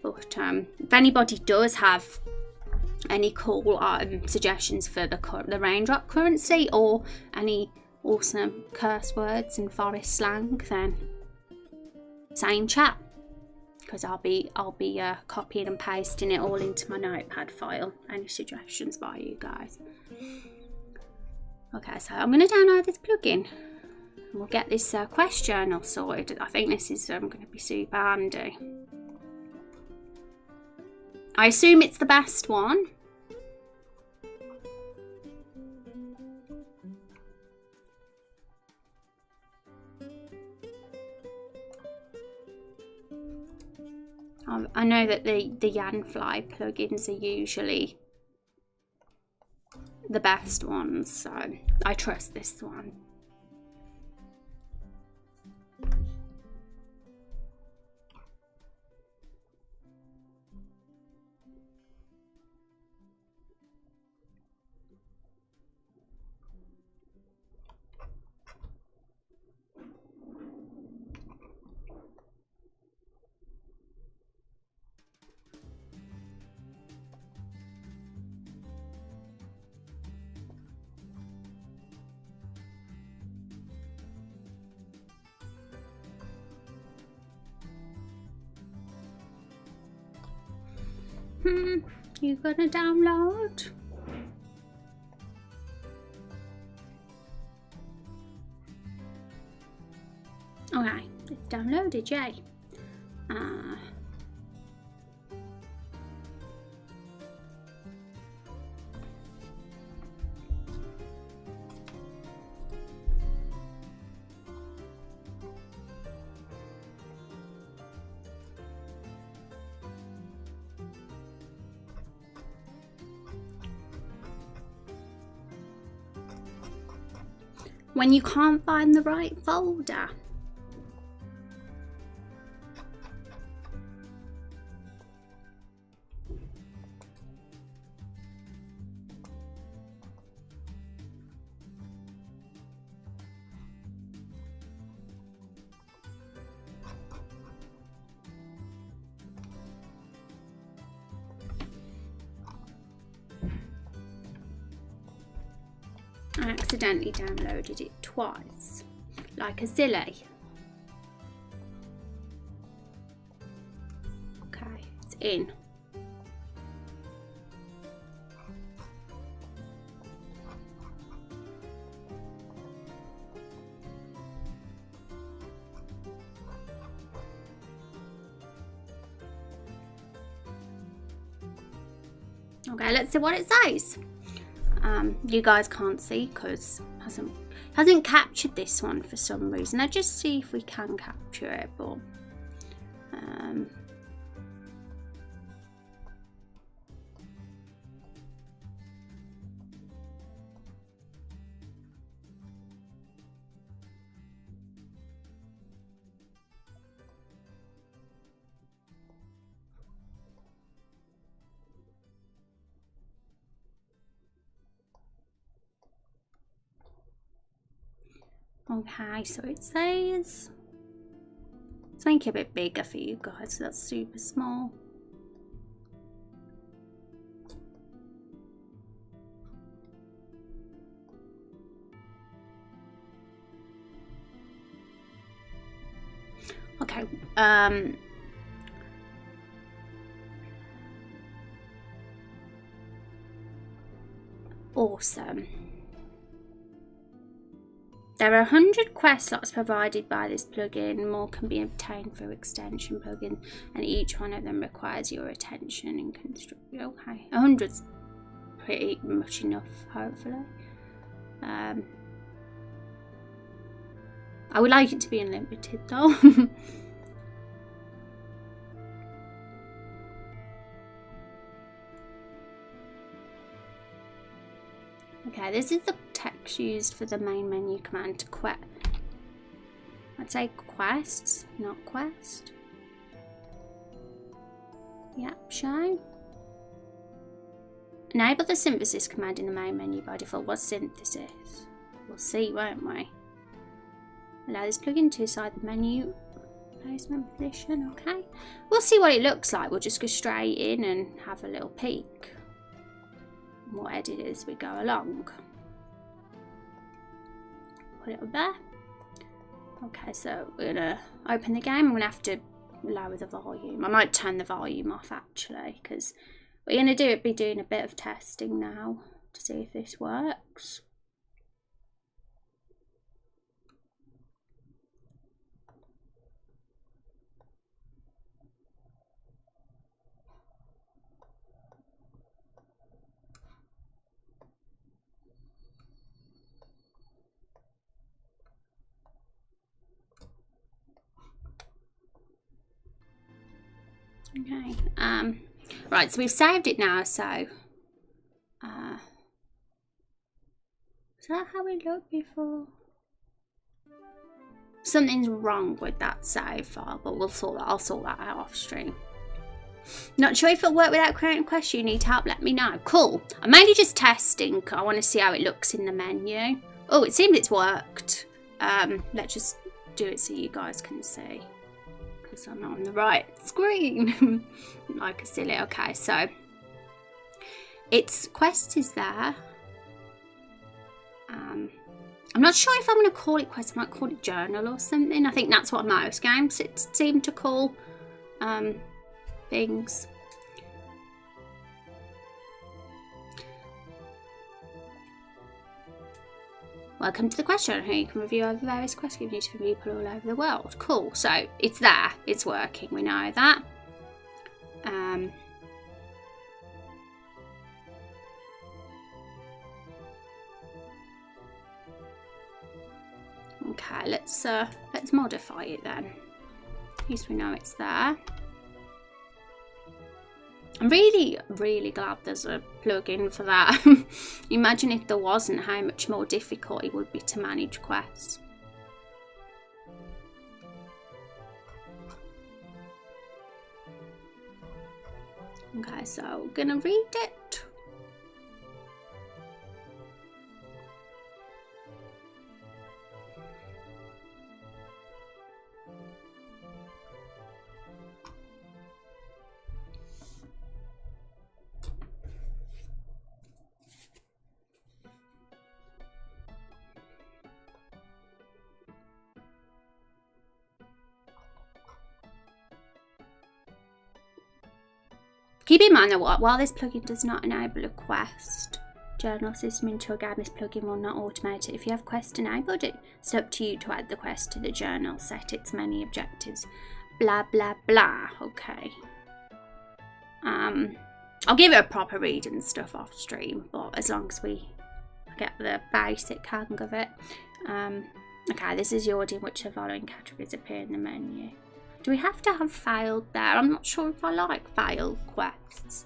But if anybody does have any cool suggestions for the Raindrop currency, or any awesome curse words and forest slang, then say in chat, because I'll be copying and pasting it all into my notepad file. Any suggestions by you guys? Okay, so I'm going to download this plugin and we'll get this quest journal sorted. I think this is going to be super handy. I assume it's the best one. I know that the Yanfly plugins are usually the best ones, so I trust this one. You gonna download? Okay, it's downloaded, yay. When you can't find the right folder. I accidentally downloaded it twice, like a silly. Okay, it's in. Okay, let's see what it says. You guys can't see because hasn't captured this one for some reason. I'll just see if we can capture it, but okay, so it says, let's make it a bit bigger for you guys, so that's super small. Okay, awesome. There are 100 quest slots provided by this plugin. More can be obtained through extension plugin, and each one of them requires your attention and construction. Okay, 100's pretty much enough, hopefully. I would like it to be unlimited though. Okay, this is the text used for the main menu command to quest. I'd say quests, not quest. Yep, show. Enable the synthesis command in the main menu by default. What's synthesis? We'll see, won't we? Allow this plugin to decide the menu placement position. Okay, we'll see what it looks like. We'll just go straight in and have a little peek. We'll edit as we go along. Put it up there. Okay, so we're gonna open the game. I'm gonna have to lower the volume. I might turn the volume off actually, because we're gonna be doing a bit of testing now to see if this works. Okay. Right, so we've saved it now, so is that how it looked before? Something's wrong with that save file, but I'll sort that out off stream. Not sure if it'll work without creating a quest. You need help, let me know. Cool. I'm mainly just testing. I want to see how it looks in the menu. Oh, it seems it's worked. Let's just do it so you guys can see, because I'm not on the right screen. Like a silly. Okay, so its quest is there. I'm not sure if I'm going to call it quest. I might call it journal or something. I think that's what most games seem to call things. Welcome to the quest journal. Here you can review over various quests given you to people all over the world. Cool. So it's there. It's working. We know that. Okay, let's modify it then. At least we know it's there. I'm really glad there's a plugin for that. Imagine if there wasn't, how much more difficult it would be to manage quests. Okay, so we're gonna read it. Keep in mind that while this plugin does not enable a quest journal system into a game, this plugin will not automate it. If you have quest enabled, it's up to you to add the quest to the journal, set its many objectives, blah blah blah. Okay. I'll give it a proper read and stuff off stream, but as long as we get the basic hang of it. Okay, this is the order in which the following categories appear in the menu. Do we have to have failed there? I'm not sure if I like failed quests.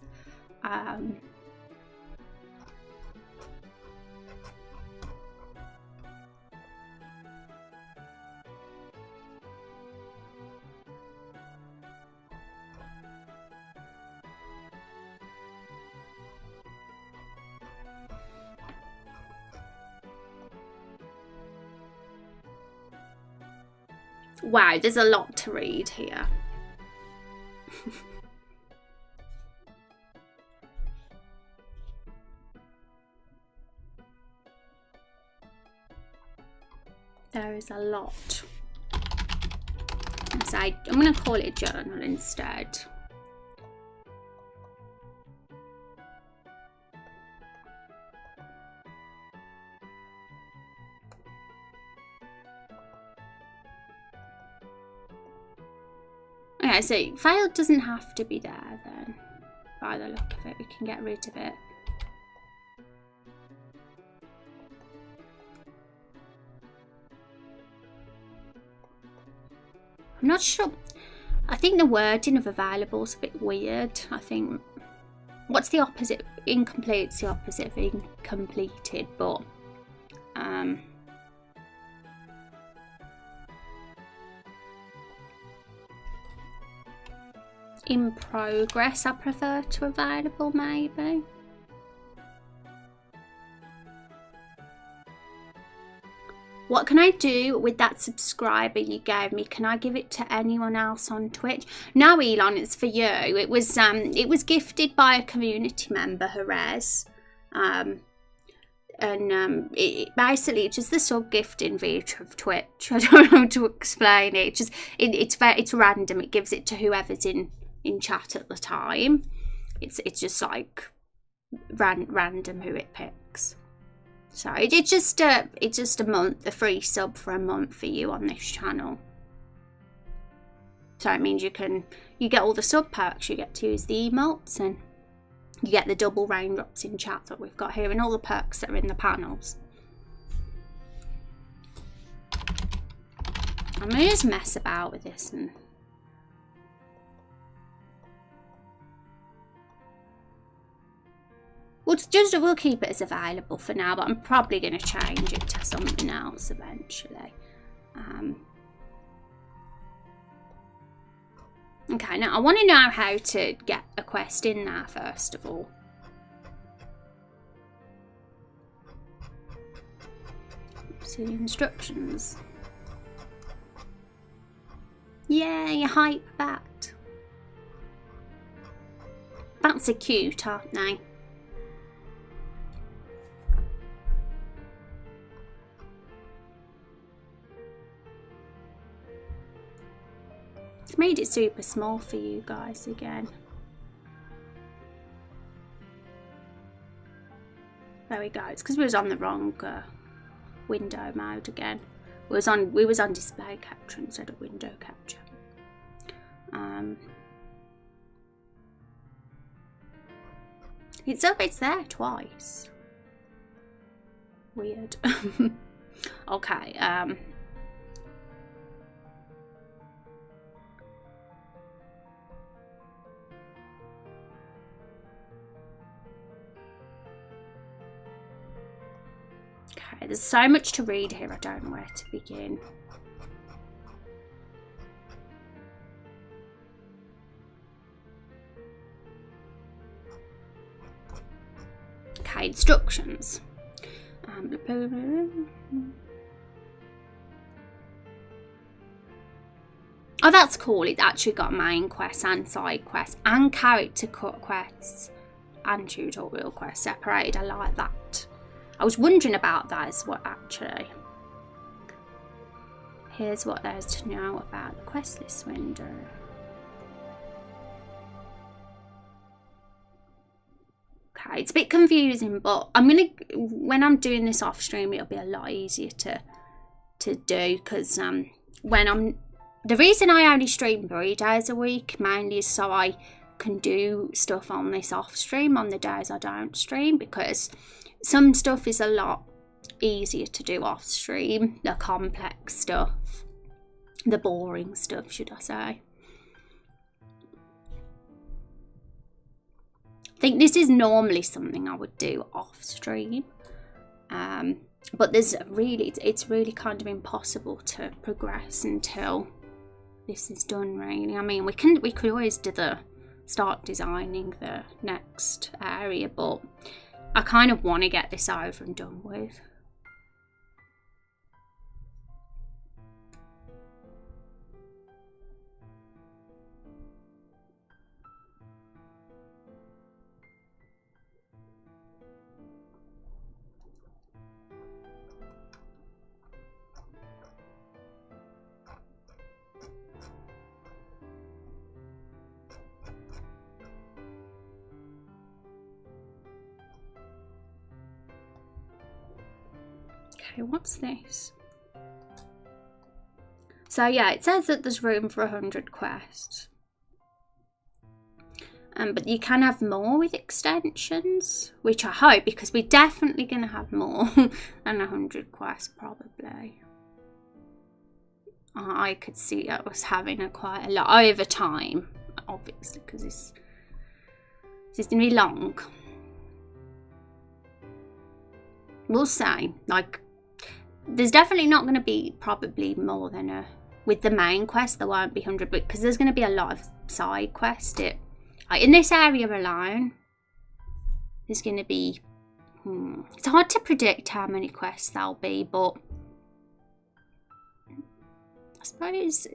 Wow, there's a lot to read here. There is a lot. So I'm going to call it journal instead. Okay, so failed doesn't have to be there then. By the look of it, we can get rid of it. I'm not sure. I think the wording of available is a bit weird. I think, what's the opposite? Incomplete's the opposite of incompleted, but in progress I prefer to available, maybe. What can I do with that subscriber you gave me? Can I give it to anyone else on Twitch? No, Elon, it's for you. It was gifted by a community member, Jerez. It basically just the sub gifting feature of Twitch. I don't know how to explain it. It's random. It gives it to whoever's in chat at the time. It's just like random who it picks. So it's just a month, a free sub for a month for you on this channel. So it means you get all the sub perks, you get to use the emotes, and you get the double raindrops in chat that we've got here, and all the perks that are in the panels. I'm gonna just mess about with this and We'll keep it as available for now, but I'm probably going to change it to something else eventually. Okay, now I want to know how to get a quest in there first of all. See the instructions. Yay, hype bat. Bats are cute, aren't they? It's made it super small for you guys again. There we go. It's because we was on the wrong window mode again. We was on display capture instead of window capture. It's there twice. Weird. Okay. Okay, there's so much to read here, I don't know where to begin. Okay, instructions. Oh, that's cool. It's actually got main quests and side quests and character quests and tutorial quests separated. I like that. I was wondering about that as well, actually. Here's what there's to know about the quest list window. Okay, it's a bit confusing, but when I'm doing this off stream, it'll be a lot easier to do, because the reason I only stream 3 days a week mainly is so I can do stuff on this off stream on the days I don't stream, because some stuff is a lot easier to do off stream, the complex stuff, the boring stuff, should I say. I think this is normally something I would do off stream, but it's really kind of impossible to progress until this is done, really. I mean, we could always start designing the next area, but I kind of want to get this over and done with. Okay, what's this? So yeah, it says that there's room for 100 quests. But you can have more with extensions, which I hope, because we're definitely going to have more than 100 quests, probably. I could see us having quite a lot over time, obviously, because this is going to be long. We'll say, like, there's definitely not going to be probably more than with the main quest, there won't be 100, because there's going to be a lot of side quests. In this area alone, there's going to be, it's hard to predict how many quests there'll be, but I suppose,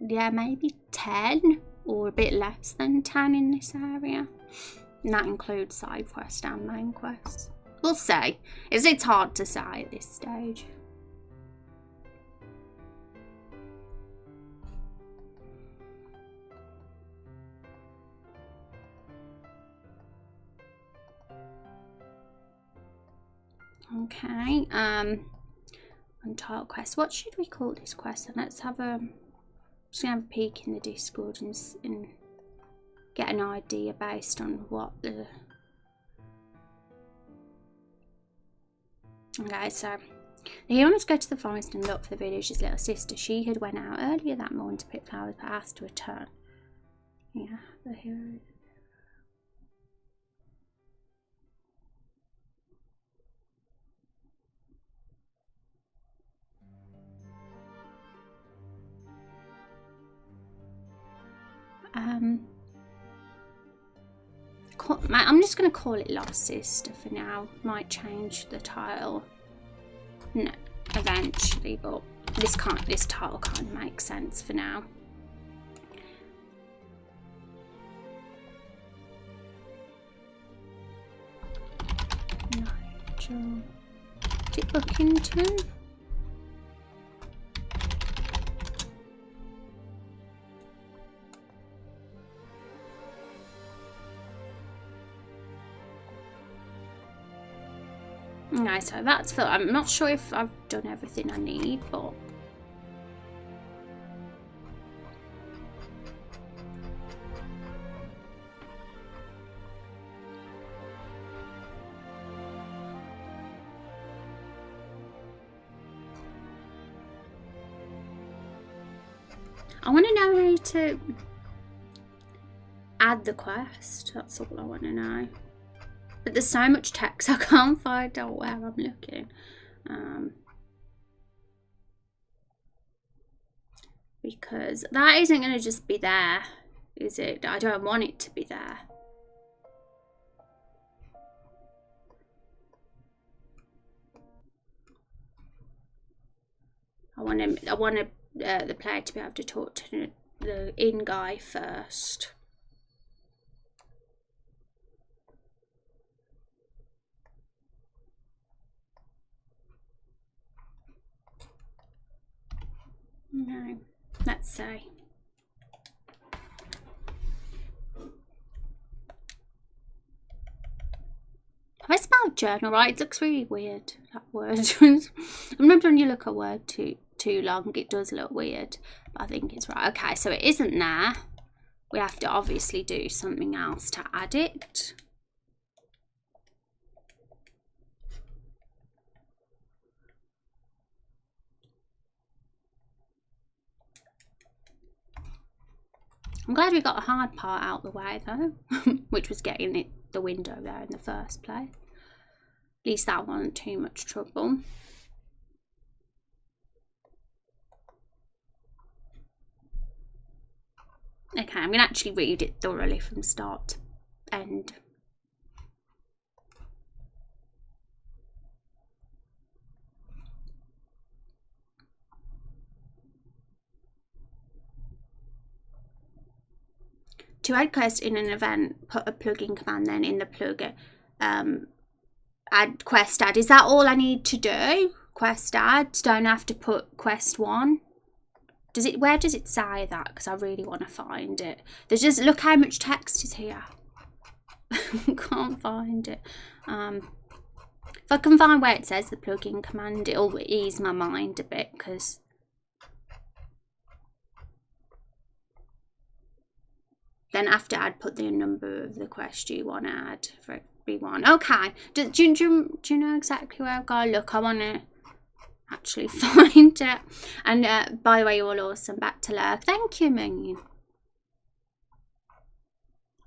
yeah, maybe 10 or a bit less than 10 in this area. And that includes side quests and main quests. We'll see. It's hard to say at this stage. Okay, untitled quest. What should we call this quest? And let's have just gonna have a peek in the Discord and get an idea based on what the. Okay, so the hero must go to the forest and look for the village's little sister. She had went out earlier that morning to pick flowers, but asked to return. Yeah, the hero. I'm just going to call it Lost Sister for now. Might change the title eventually, but this title can't make sense for now. Nigel. Is it Buckington? Okay, so that's for. I'm not sure if I've done everything I need, but I want to know how to add the quest. That's all I want to know. But there's so much text I can't find out where I'm looking. Because that isn't going to just be there, is it? I don't want it to be there. I want the player to be able to talk to the inn guy first. No, let's see. Have I spelled journal right? It looks really weird, that word. Sometimes when you look at a word too long, it does look weird. But I think it's right. Okay, so it isn't there. We have to obviously do something else to add it. I'm glad we got the hard part out the way though, which was getting the window there in the first place. At least that wasn't too much trouble. Okay, I'm going to actually read it thoroughly from start to end. To add quest in an event, put a plugin command then in the plugin. Add quest add. Is that all I need to do? Quest add. Don't have to put quest 1. Does it? Where does it say that? Because I really want to find it. There's just, look how much text is here. Can't find it. If I can find where it says the plugin command, it'll ease my mind a bit, because then after I'd put the number of the quest you want to add for everyone. Okay. Do you know exactly where I've got to look? I want to actually find it. And by the way, you're all awesome. Back to lurk. Thank you, Moon.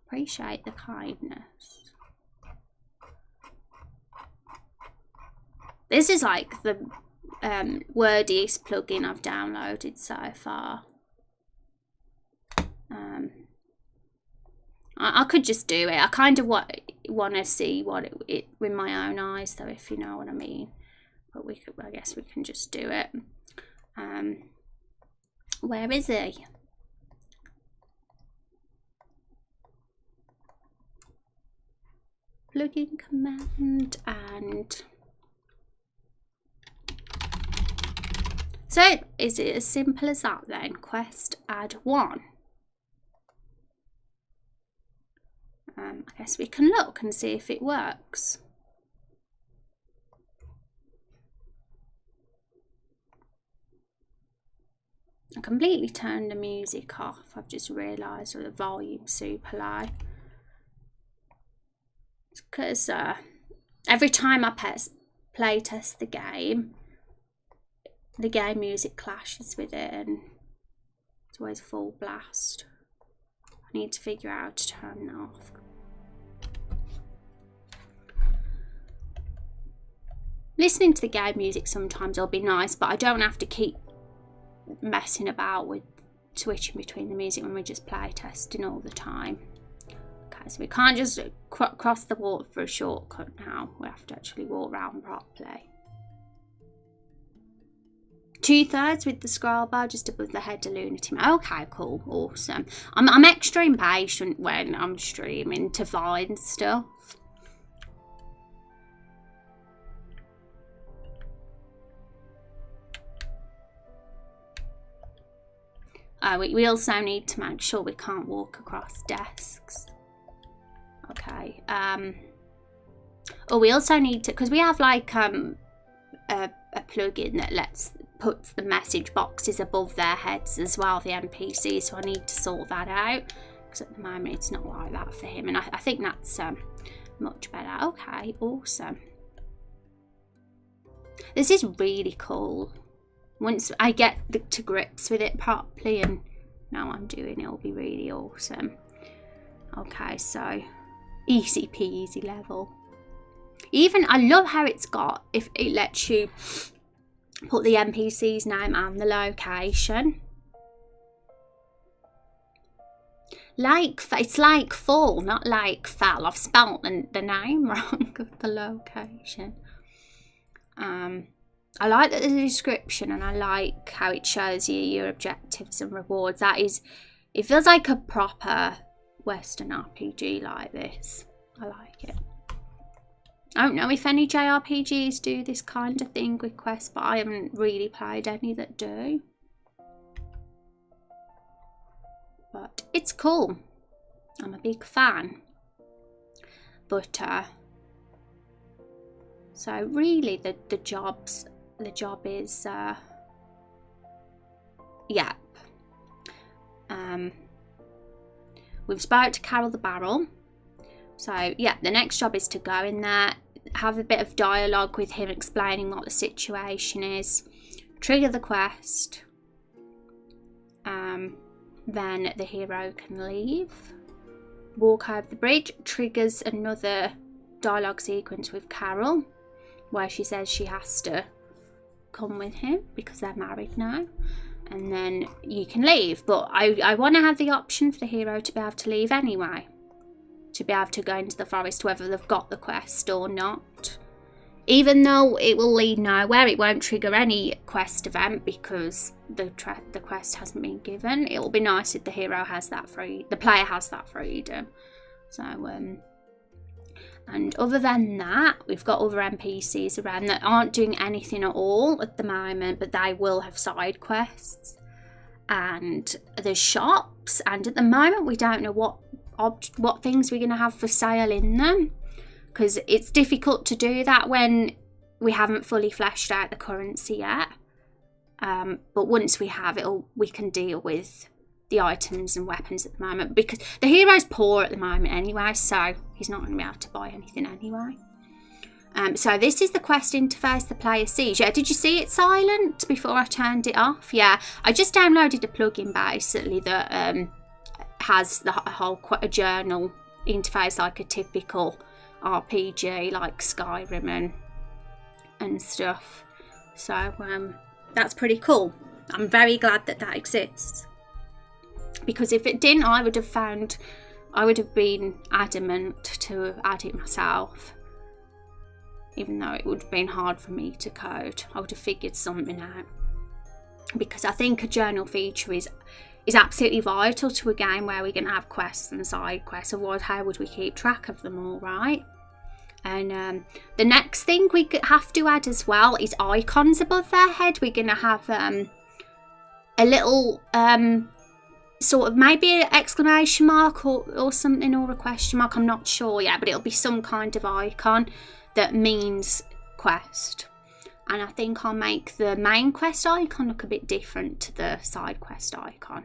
Appreciate the kindness. This is like the wordiest plugin I've downloaded so far. I could just do it. I kind of want to see what it with my own eyes, though, if you know what I mean. But I guess we can just do it. Where is he? Plugin command and. So is it as simple as that then? Quest add 1. I guess we can look and see if it works. I completely turned the music off. I've just realised, or the volume super low. Because every time I play test the game music clashes with it, and it's always full blast. I need to figure out how to turn that off. Listening to the game music sometimes will be nice, but I don't have to keep messing about with switching between the music when we're just play testing all the time. Okay, so we can't just cross the water for a shortcut now. We have to actually walk around properly. 2/3 with the scroll bar just above the head of Lunatic. Okay, cool, awesome. I'm extra impatient when I'm streaming to find stuff. We also need to make sure we can't walk across desks. Okay. Oh, we also need to, because we have like a plugin that puts the message boxes above their heads as well, the NPC. So I need to sort that out because at the moment it's not like that for him, and I think that's much better. Okay, awesome. This is really cool. Once I get to grips with it properly and now I'm doing it, it'll be really awesome. Okay, so easy peasy level. Even, I love how it's got, if it lets you put the NPC's name and the location. Like, it's like fall, not like fell. I've spelt the name wrong of the location. I like the description, and I like how it shows you your objectives and rewards. It feels like a proper Western RPG like this. I like it. I don't know if any JRPGs do this kind of thing with quests, but I haven't really played any that do. But it's cool. I'm a big fan. But so really the job is yeah. We've spoke to Carol the Barrel. So yeah, the next job is to go in there, have a bit of dialogue with him explaining what the situation is, trigger the quest, then the hero can leave, walk over the bridge, triggers another dialogue sequence with Carol where she says she has to come with him because they're married now, and then you can leave. But I want to have the option for the hero to be able to leave anyway, to be able to go into the forest whether they've got the quest or not. Even though it will lead nowhere, it won't trigger any quest event because the quest hasn't been given. It will be nice if the hero has that the player has that freedom. So and other than that, we've got other NPCs around that aren't doing anything at all at the moment, but they will have side quests. And there's shops, and at the moment we don't know what things we're going to have for sale in them, because it's difficult to do that when we haven't fully fleshed out the currency yet. But once we have it, we can deal with the items and weapons at the moment, because the hero's poor at the moment anyway, so he's not going to be able to buy anything anyway. So this is the quest interface the player sees. Yeah, did you see it silent before I turned it off? Yeah, I just downloaded a plugin basically that has the whole a journal interface like a typical RPG like Skyrim and stuff. So that's pretty cool. I'm very glad that exists, because if it didn't, I would have been adamant to add it myself, even though it would have been hard for me to code. I would have figured something out, because I think a journal feature is absolutely vital to a game where we're going to have quests and side quests. Otherwise, how would we keep track of them all, right? And the next thing we have to add as well is icons above their head. We're going to have a little sort of maybe an exclamation mark or something, or a question mark. I'm not sure yet, but it'll be some kind of icon that means quest. And I think I'll make the main quest icon look a bit different to the side quest icon.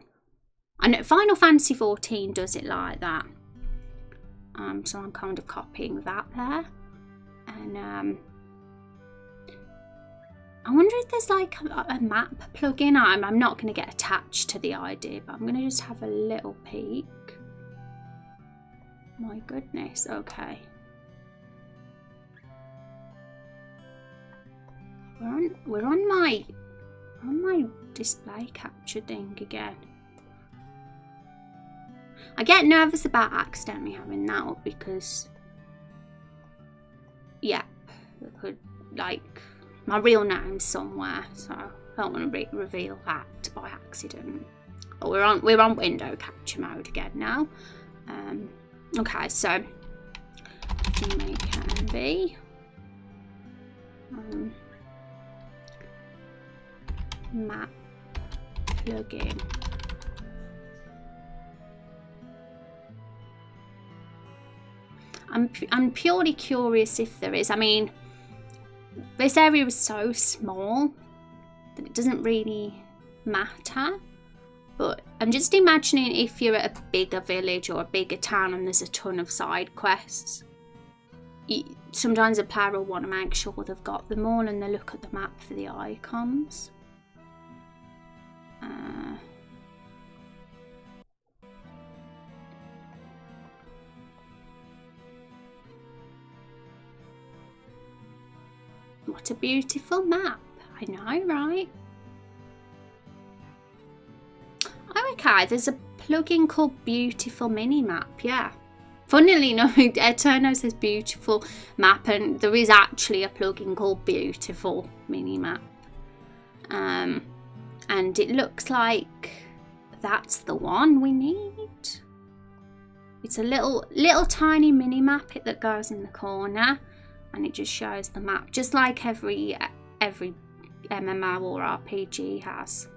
And Final Fantasy XIV does it like that. So I'm kind of copying that there. And I wonder if there's like a map plugin. I'm not going to get attached to the idea, but I'm going to just have a little peek. My goodness, okay. We're on my display capture thing again. I get nervous about accidentally having that up because, yeah, it could, like, my real name's somewhere, so I don't want to reveal that by accident. But we're on window capture mode again now. Okay, so make MB. Map plugin. I'm purely curious if there is. I mean, this area is so small that it doesn't really matter. But I'm just imagining if you're at a bigger village or a bigger town and there's a ton of side quests. Sometimes a player will want to make sure they've got them all and they look at the map for the icons. What a beautiful map. I know, right? Oh, okay, there's a plugin called Beautiful Minimap, yeah. Funnily enough, Eterno says Beautiful Map, and there is actually a plugin called Beautiful Minimap. And it looks like that's the one we need. It's a little tiny minimap that goes in the corner, and it just shows the map, just like every MMO or RPG has.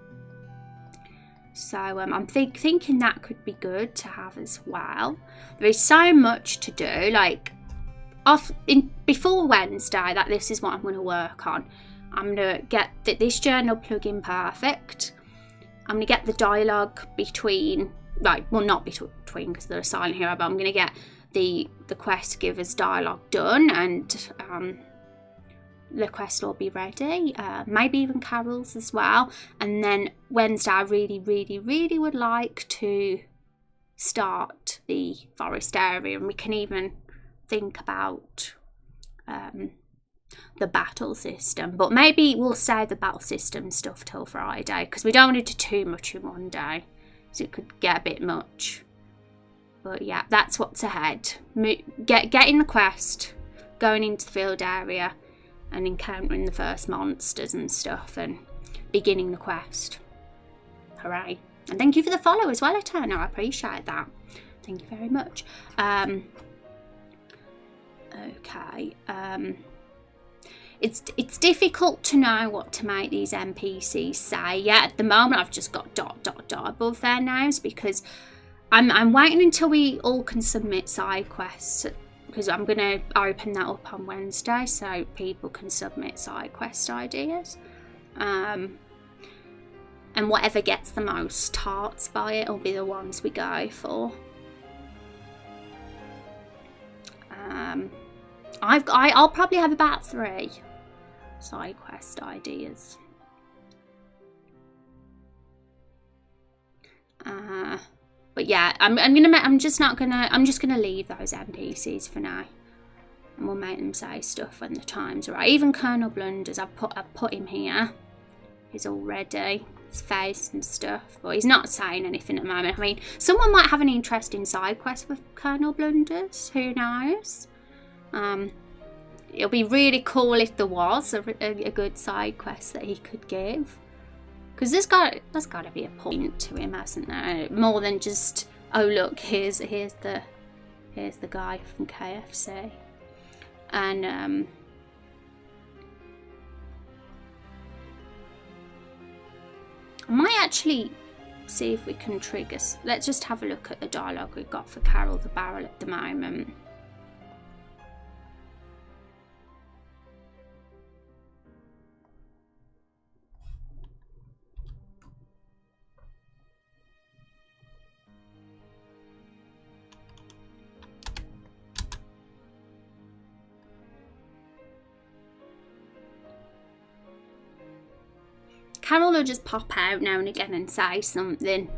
So I'm thinking that could be good to have as well. There is so much to do. Like before Wednesday, that this is what I'm going to work on. I'm going to get this journal plugin perfect. I'm going to get the dialogue between, well, not between because they're a silent hero, but I'm going to get the quest givers dialogue done, and the quest will be ready, maybe even Carol's as well. And then Wednesday I really would like to start the forest area, and we can even think about the battle system, but maybe we'll save the battle system stuff till Friday because we don't want to do too much in one day, so it could get a bit much. But yeah, that's what's ahead. Getting the quest, going into the field area and encountering the first monsters and stuff, and beginning the quest. Hooray. And thank you for the follow as well, Eterno. I appreciate that. Thank you very much. Okay. It's difficult to know what to make these NPCs say. Yeah, at the moment I've just got ... above their names because I'm waiting until we all can submit side quests, because I'm going to open that up on Wednesday so people can submit side quest ideas. And whatever gets the most hearts by it will be the ones we go for. I'll probably have about 3 side quest ideas. But yeah, I'm just gonna leave those NPCs for now, and we'll make them say stuff when the time's right. Even Colonel Blunders, I've put him here. He's all ready, his face and stuff, but he's not saying anything at the moment. I mean, someone might have an interesting side quest with Colonel Blunders. Who knows? It'll be really cool if there was a good side quest that he could give. Because there's got to be a point to him, hasn't there? More than just, oh look, here's the guy from KFC, and I might actually see if we can trigger. Let's just have a look at the dialogue we've got for Carol the Barrel at the moment. Carol will just pop out now and again and say something.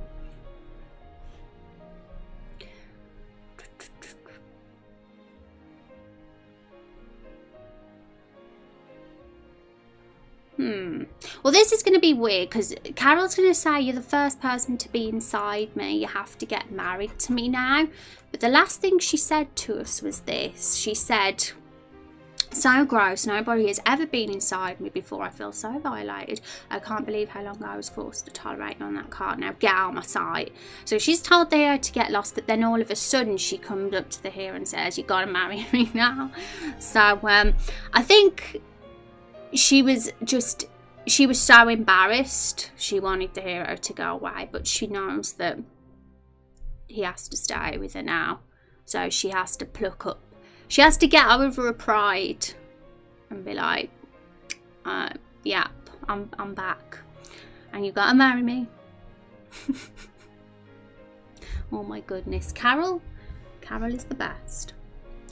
Well, this is going to be weird because Carol's going to say, you're the first person to be inside me. You have to get married to me now. But the last thing she said to us was this. She said, so gross. Nobody has ever been inside me before. I feel so violated. I can't believe how long I was forced to tolerate on that cart. Now get out of my sight. So she's told the hero to get lost, but then all of a sudden she comes up to the hero and says, you got to marry me now. So I think she was so embarrassed. She wanted the hero to go away, but she knows that he has to stay with her now. So she has to pluck up. She has to get over her pride and be like, yeah, I'm back. And you've got to marry me. Oh my goodness. Carol is the best.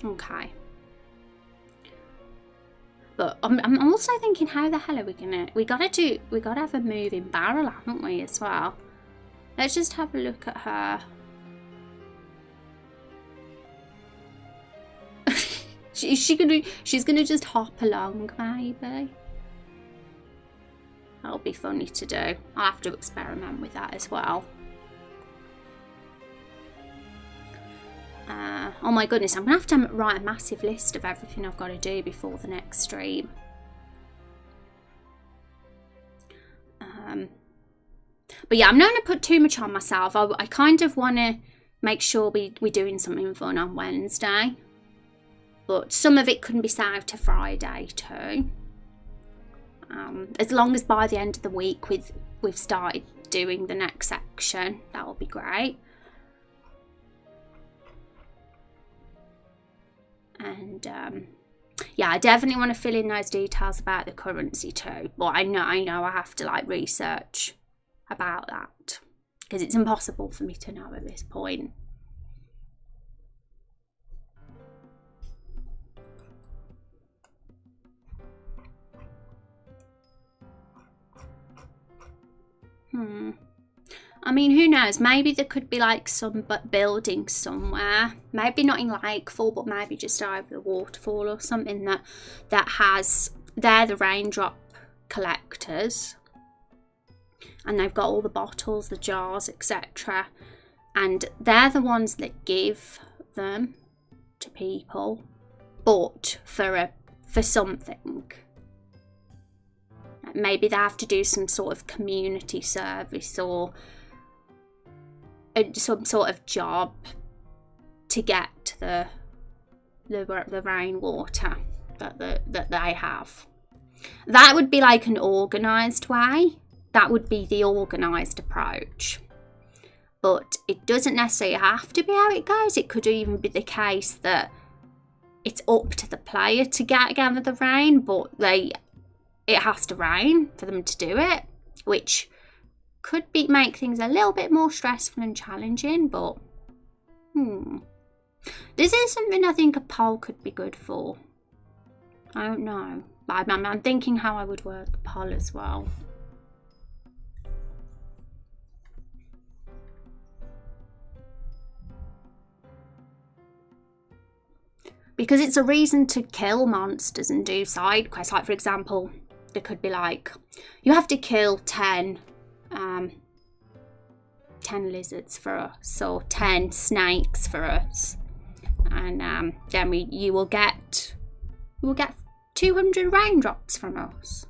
Okay. But I'm also thinking, how the hell are we gonna... We gotta have a moving barrel, haven't we, as well? Let's just have a look at her. She's gonna just hop along, maybe. That'll be funny to do. I'll have to experiment with that as well. Oh my goodness, I'm gonna have to write a massive list of everything I've got to do before the next stream. But yeah, I'm not gonna put too much on myself. I kind of want to make sure we're doing something fun on Wednesday. But some of it couldn't be saved to Friday too. As long as by the end of the week we've started doing the next section, that will be great. And yeah, I definitely want to fill in those details about the currency too. But I know I have to like research about that because it's impossible for me to know at this point. I mean, who knows? Maybe there could be like some building somewhere. Maybe not in Lakefall, but maybe just over the waterfall or something that has... They're the raindrop collectors. And they've got all the bottles, the jars, etc. And they're the ones that give them to people. But for something. Maybe they have to do some sort of community service or some sort of job to get the rainwater that they have. That would be like an organised way. That would be the organised approach. But it doesn't necessarily have to be how it goes. It could even be the case that it's up to the player to gather the rain, but it has to rain for them to do it, which could make things a little bit more stressful and challenging, but this is something I think a poll could be good for. I don't know. I'm thinking how I would work the poll as well. Because it's a reason to kill monsters and do side quests. Like, for example, there could be like, you have to kill 10 lizards for us, or 10 snakes for us, and then you will get 200 raindrops from us.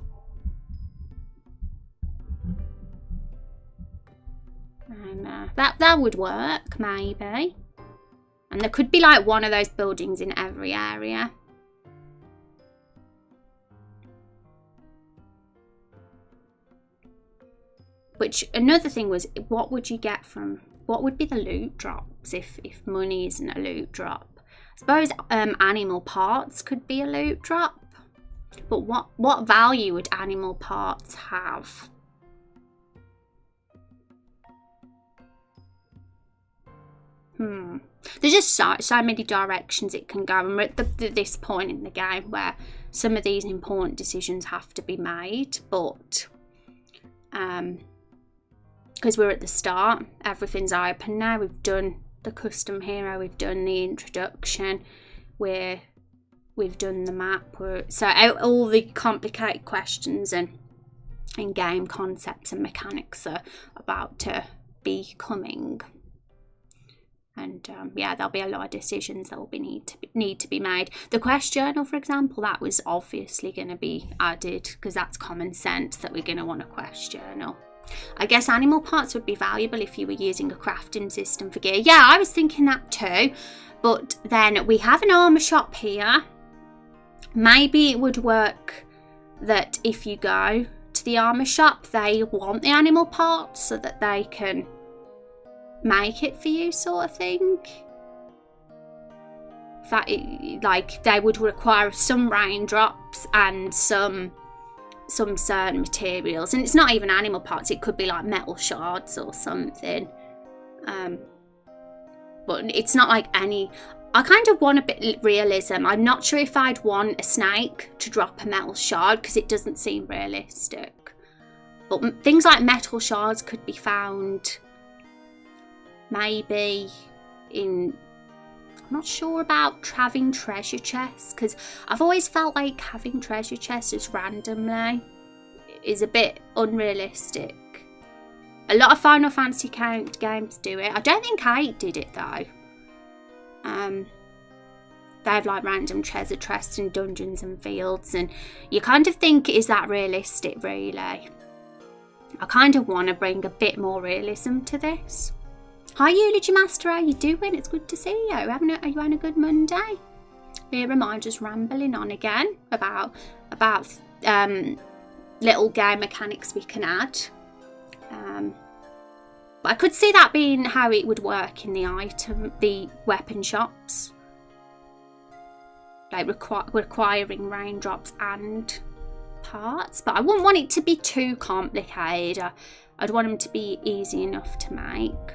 And that would work, maybe. And there could be like one of those buildings in every area. Which, another thing was, what would you get from, what would be the loot drops if money isn't a loot drop? I suppose animal parts could be a loot drop. But what value would animal parts have? There's just so many directions it can go, and we're at this point in the game where some of these important decisions have to be made, but because we're at the start, everything's open now. We've done the custom hero, we've done the introduction, we've done the map, so all the complicated questions and in-game concepts and mechanics are about to be coming. And yeah, there'll be a lot of decisions that will need to be made. The quest journal, for example, that was obviously going to be added because that's common sense that we're going to want a quest journal. I guess animal parts would be valuable if you were using a crafting system for gear. Yeah, I was thinking that too. But then we have an armour shop here. Maybe it would work that if you go to the armour shop, they want the animal parts so that they can make it for you, sort of thing. Like they would require some raindrops and some certain materials, and it's not even animal parts, it could be like metal shards or something. But it's not like any. I kind of want a bit of realism. I'm not sure if I'd want a snake to drop a metal shard because it doesn't seem realistic. But things like metal shards could be found maybe in, I'm not sure about having treasure chests, because I've always felt like having treasure chests just randomly is a bit unrealistic. A lot of Final Fantasy games do it. I don't think 8 did it though. They have like random treasure chests in dungeons and fields, and you kind of think, is that realistic really? I kind of want to bring a bit more realism to this. Hi Eulogy Master, how you doing? It's good to see you. Are you having a good Monday? Here am I just rambling on again about little game mechanics we can add. But I could see that being how it would work in the weapon shops. Like requiring raindrops and parts. But I wouldn't want it to be too complicated. I'd want them to be easy enough to make.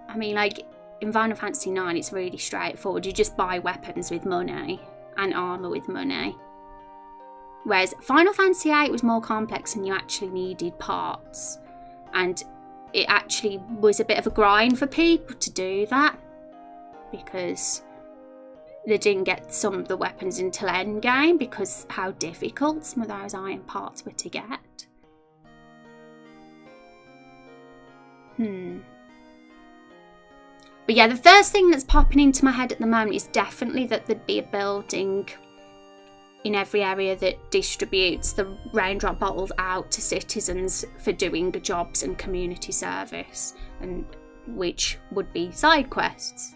I mean, like in Final Fantasy 9, it's really straightforward. You just buy weapons with money and armour with money. Whereas Final Fantasy 8 was more complex and you actually needed parts. And it actually was a bit of a grind for people to do that, because they didn't get some of the weapons until endgame because how difficult some of those iron parts were to get. But yeah, the first thing that's popping into my head at the moment is definitely that there'd be a building in every area that distributes the raindrop bottles out to citizens for doing jobs and community service, and which would be side quests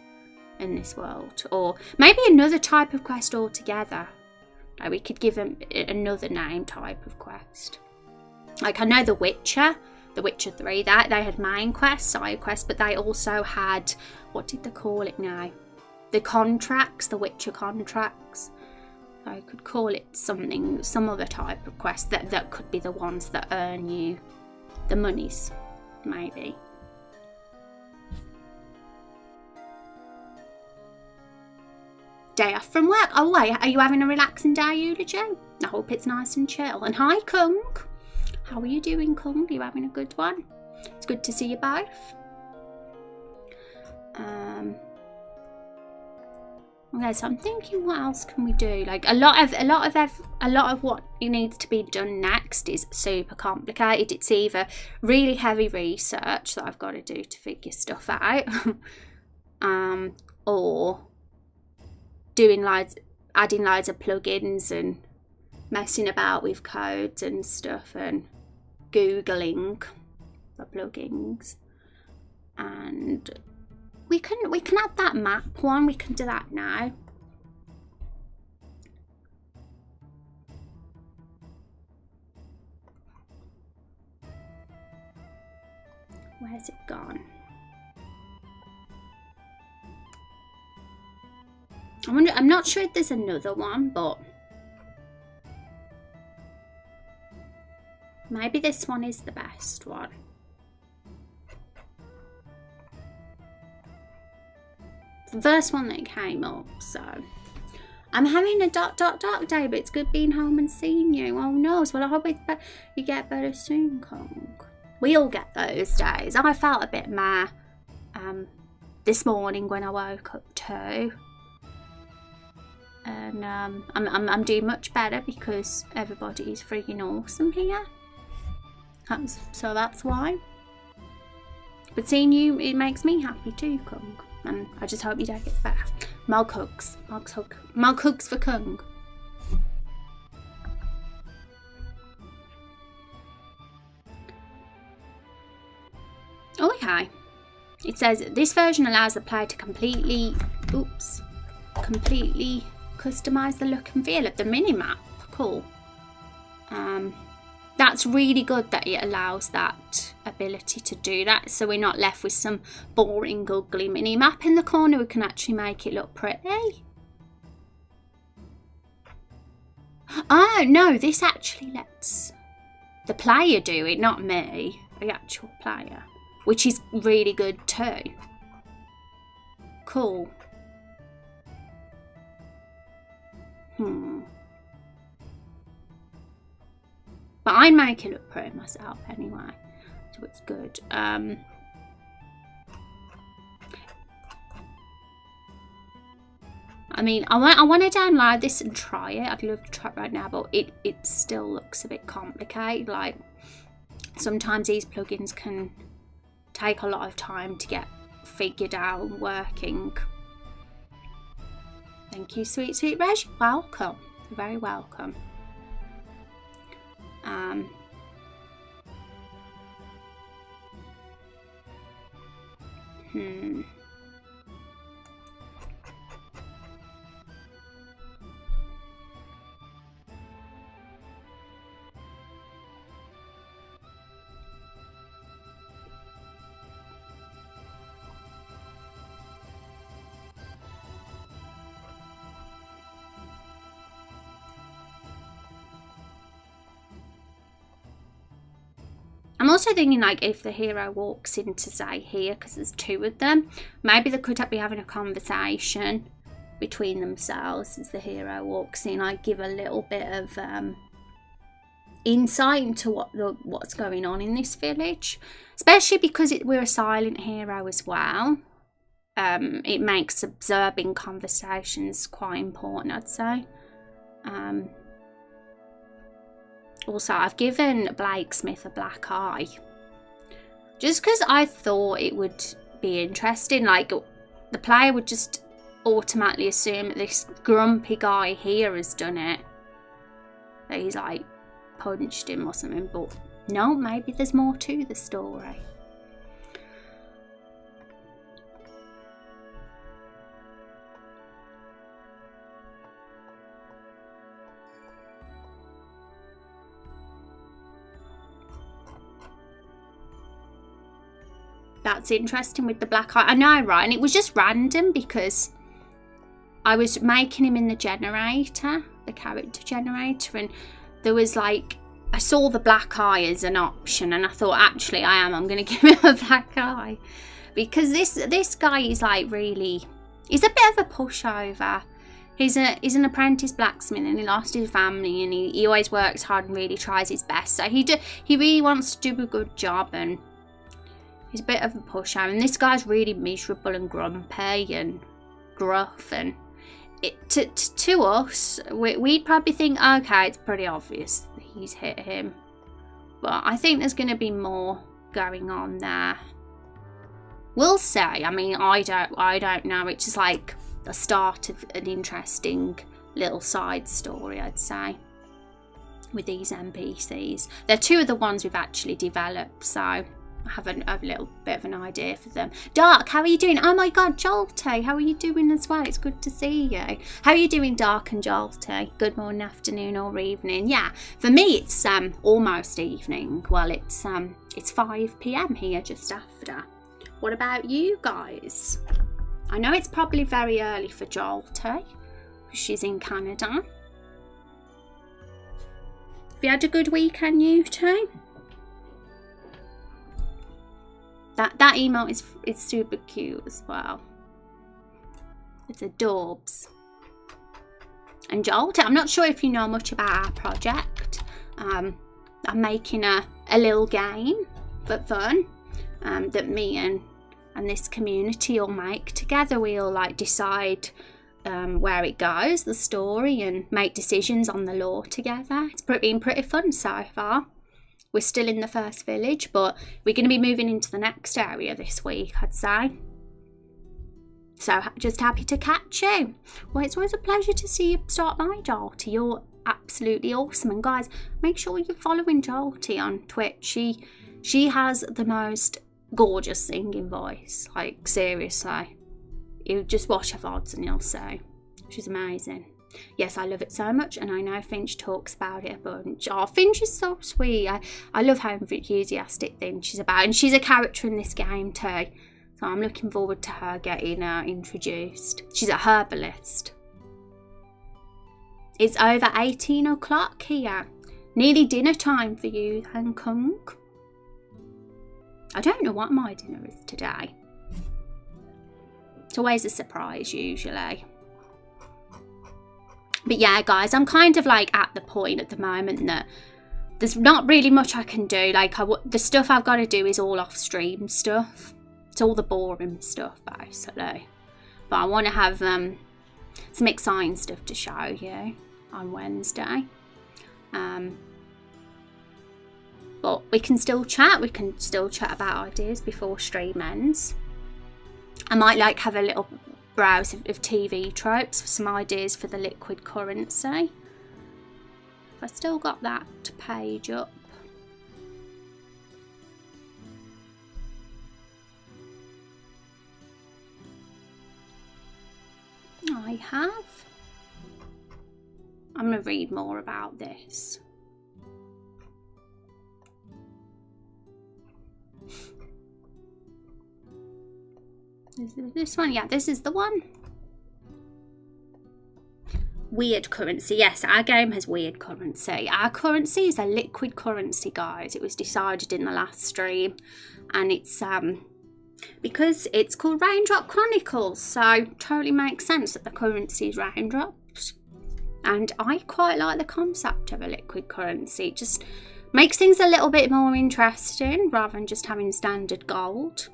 in this world, or maybe another type of quest altogether. Like we could give them another name type of quest. Like I know The Witcher 3, that they had main quests, side quests, but they also had, what did they call it now? The contracts, the Witcher contracts. I could call it something, some other type of quest that could be the ones that earn you the monies, maybe. Day off from work. Oh, are you having a relaxing day, Eulogy? I hope it's nice and chill. And hi, Kung. How are you doing, Kung? Are you having a good one? It's good to see you both. Okay, so I'm thinking, what else can we do? Like a lot of what needs to be done next is super complicated. It's either really heavy research that I've got to do to figure stuff out, or adding loads of plugins and messing about with codes and stuff and googling the plugins. And we can add that map one. We can do that now. Where's it gone? I'm not sure if there's another one, but maybe this one is the best one. The first one that came up, so I'm having a ... day, but it's good being home and seeing you. Oh no, well I hope you get better soon, Kong. We all get those days. I felt a bit meh this morning when I woke up too. And I'm doing much better because everybody is freaking awesome here. So that's why. But seeing you, it makes me happy too, Kung. And I just hope your day gets better. Mug hugs. Mug hugs for Kung. Oh, okay. It says this version allows the player to completely customize the look and feel of the mini-map. Cool. That's really good that it allows that ability to do that, so we're not left with some boring, ugly mini-map in the corner. We can actually make it look pretty. Oh, no, this actually lets the player do it, not me, the actual player, which is really good too. Cool. But I make it look pretty myself anyway, so it's good. I mean, I want to download this and try it. I'd love to try it right now, but it still looks a bit complicated. Like, sometimes these plugins can take a lot of time to get figured out and working. Thank you, sweet Reg. Welcome. You're very welcome. I'm also thinking, like, if the hero walks into, say, here, because there's two of them, maybe they could be having a conversation between themselves as the hero walks in. Like, give a little bit of insight into what's going on in this village, especially because we're a silent hero as well. It makes observing conversations quite important, I'd say. Also, I've given Blake Smith a black eye just because I thought it would be interesting. Like, the player would just automatically assume that this grumpy guy here has done it, that he's like punched him or something, but no, maybe there's more to the story. That's interesting with the black eye. I know, right? And it was just random because I was making him in the generator, the character generator, and there was like, I saw the black eye as an option, and I thought, actually, I'm going to give him a black eye because this guy is like really, he's a bit of a pushover. He's an apprentice blacksmith, and he lost his family, and he always works hard and really tries his best. So he really wants to do a good job, and he's a bit of a pushover, and this guy's really miserable and grumpy and gruff, and to us, we'd probably think, okay, it's pretty obvious that he's hit him, but I think there's going to be more going on there. We'll see. I mean, I don't know. It's just like the start of an interesting little side story, I'd say, with these NPCs. They're two of the ones we've actually developed, so I have a little bit of an idea for them. Dark, how are you doing? Oh my god, Jolty, how are you doing as well? It's good to see you. How are you doing, Dark and Jolty? Good morning, afternoon, or evening? Yeah, for me it's almost evening. Well, it's 5 PM here, just after. What about you guys? I know it's probably very early for Jolty, because she's in Canada. Have you had a good weekend, you two? That emote is super cute as well. It's adorbs. And Jolt, I'm not sure if you know much about our project. I'm making a little game for fun that me and this community all make together. We all like decide where it goes, the story, and make decisions on the lore together. It's been pretty fun so far. We're still in the first village, but we're going to be moving into the next area this week, I'd say. So just happy to catch you. Well, it's always a pleasure to see you start by, Jolty. You're absolutely awesome. And guys, make sure you're following Jolty on Twitch. She has the most gorgeous singing voice. Like, seriously. You just watch her VODs and you'll see. She's amazing. Yes, I love it so much, and I know Finch talks about it a bunch. Oh, Finch is so sweet. I love how enthusiastic Finch is about, and she's a character in this game too. So I'm looking forward to her getting introduced. She's a herbalist. It's over 18 o'clock here. Nearly dinner time for you, Hong Kong. I don't know what my dinner is today. It's always a surprise usually. But yeah, guys, I'm kind of like at the point at the moment that there's not really much I can do. Like, the stuff I've got to do is all off-stream stuff. It's all the boring stuff, basically. But I want to have some exciting stuff to show you on Wednesday. But we can still chat. We can still chat about ideas before stream ends. I might like have a little browse of TV tropes for some ideas for the liquid currency. I've still got that page up. I have. I'm going to read more about this. Is this one? Yeah, this is the one. Weird currency. Yes, our game has weird currency. Our currency is a liquid currency, guys. It was decided in the last stream, and it's because it's called Raindrop Chronicles, so totally makes sense that the currency is raindrops. And I quite like the concept of a liquid currency. It just makes things a little bit more interesting rather than just having standard gold.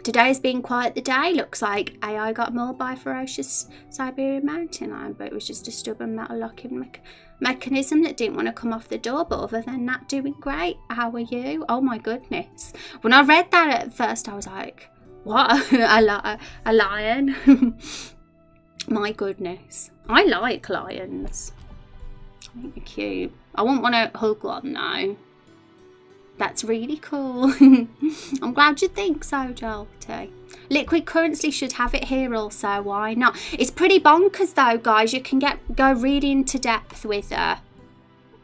Today's been quite the day. Looks like AI got mauled by a ferocious Siberian mountain lion, but it was just a stubborn metal locking mechanism that didn't want to come off the door. But other than that, doing great. How are you? Oh my goodness. When I read that at first, I was like, what? a lion? My goodness. I like lions. I think they're cute. I wouldn't want to hug one though. That's really cool. I'm glad you think so, Jolty. Liquid currency should have it here also. Why not? It's pretty bonkers though, guys. You can go really into depth with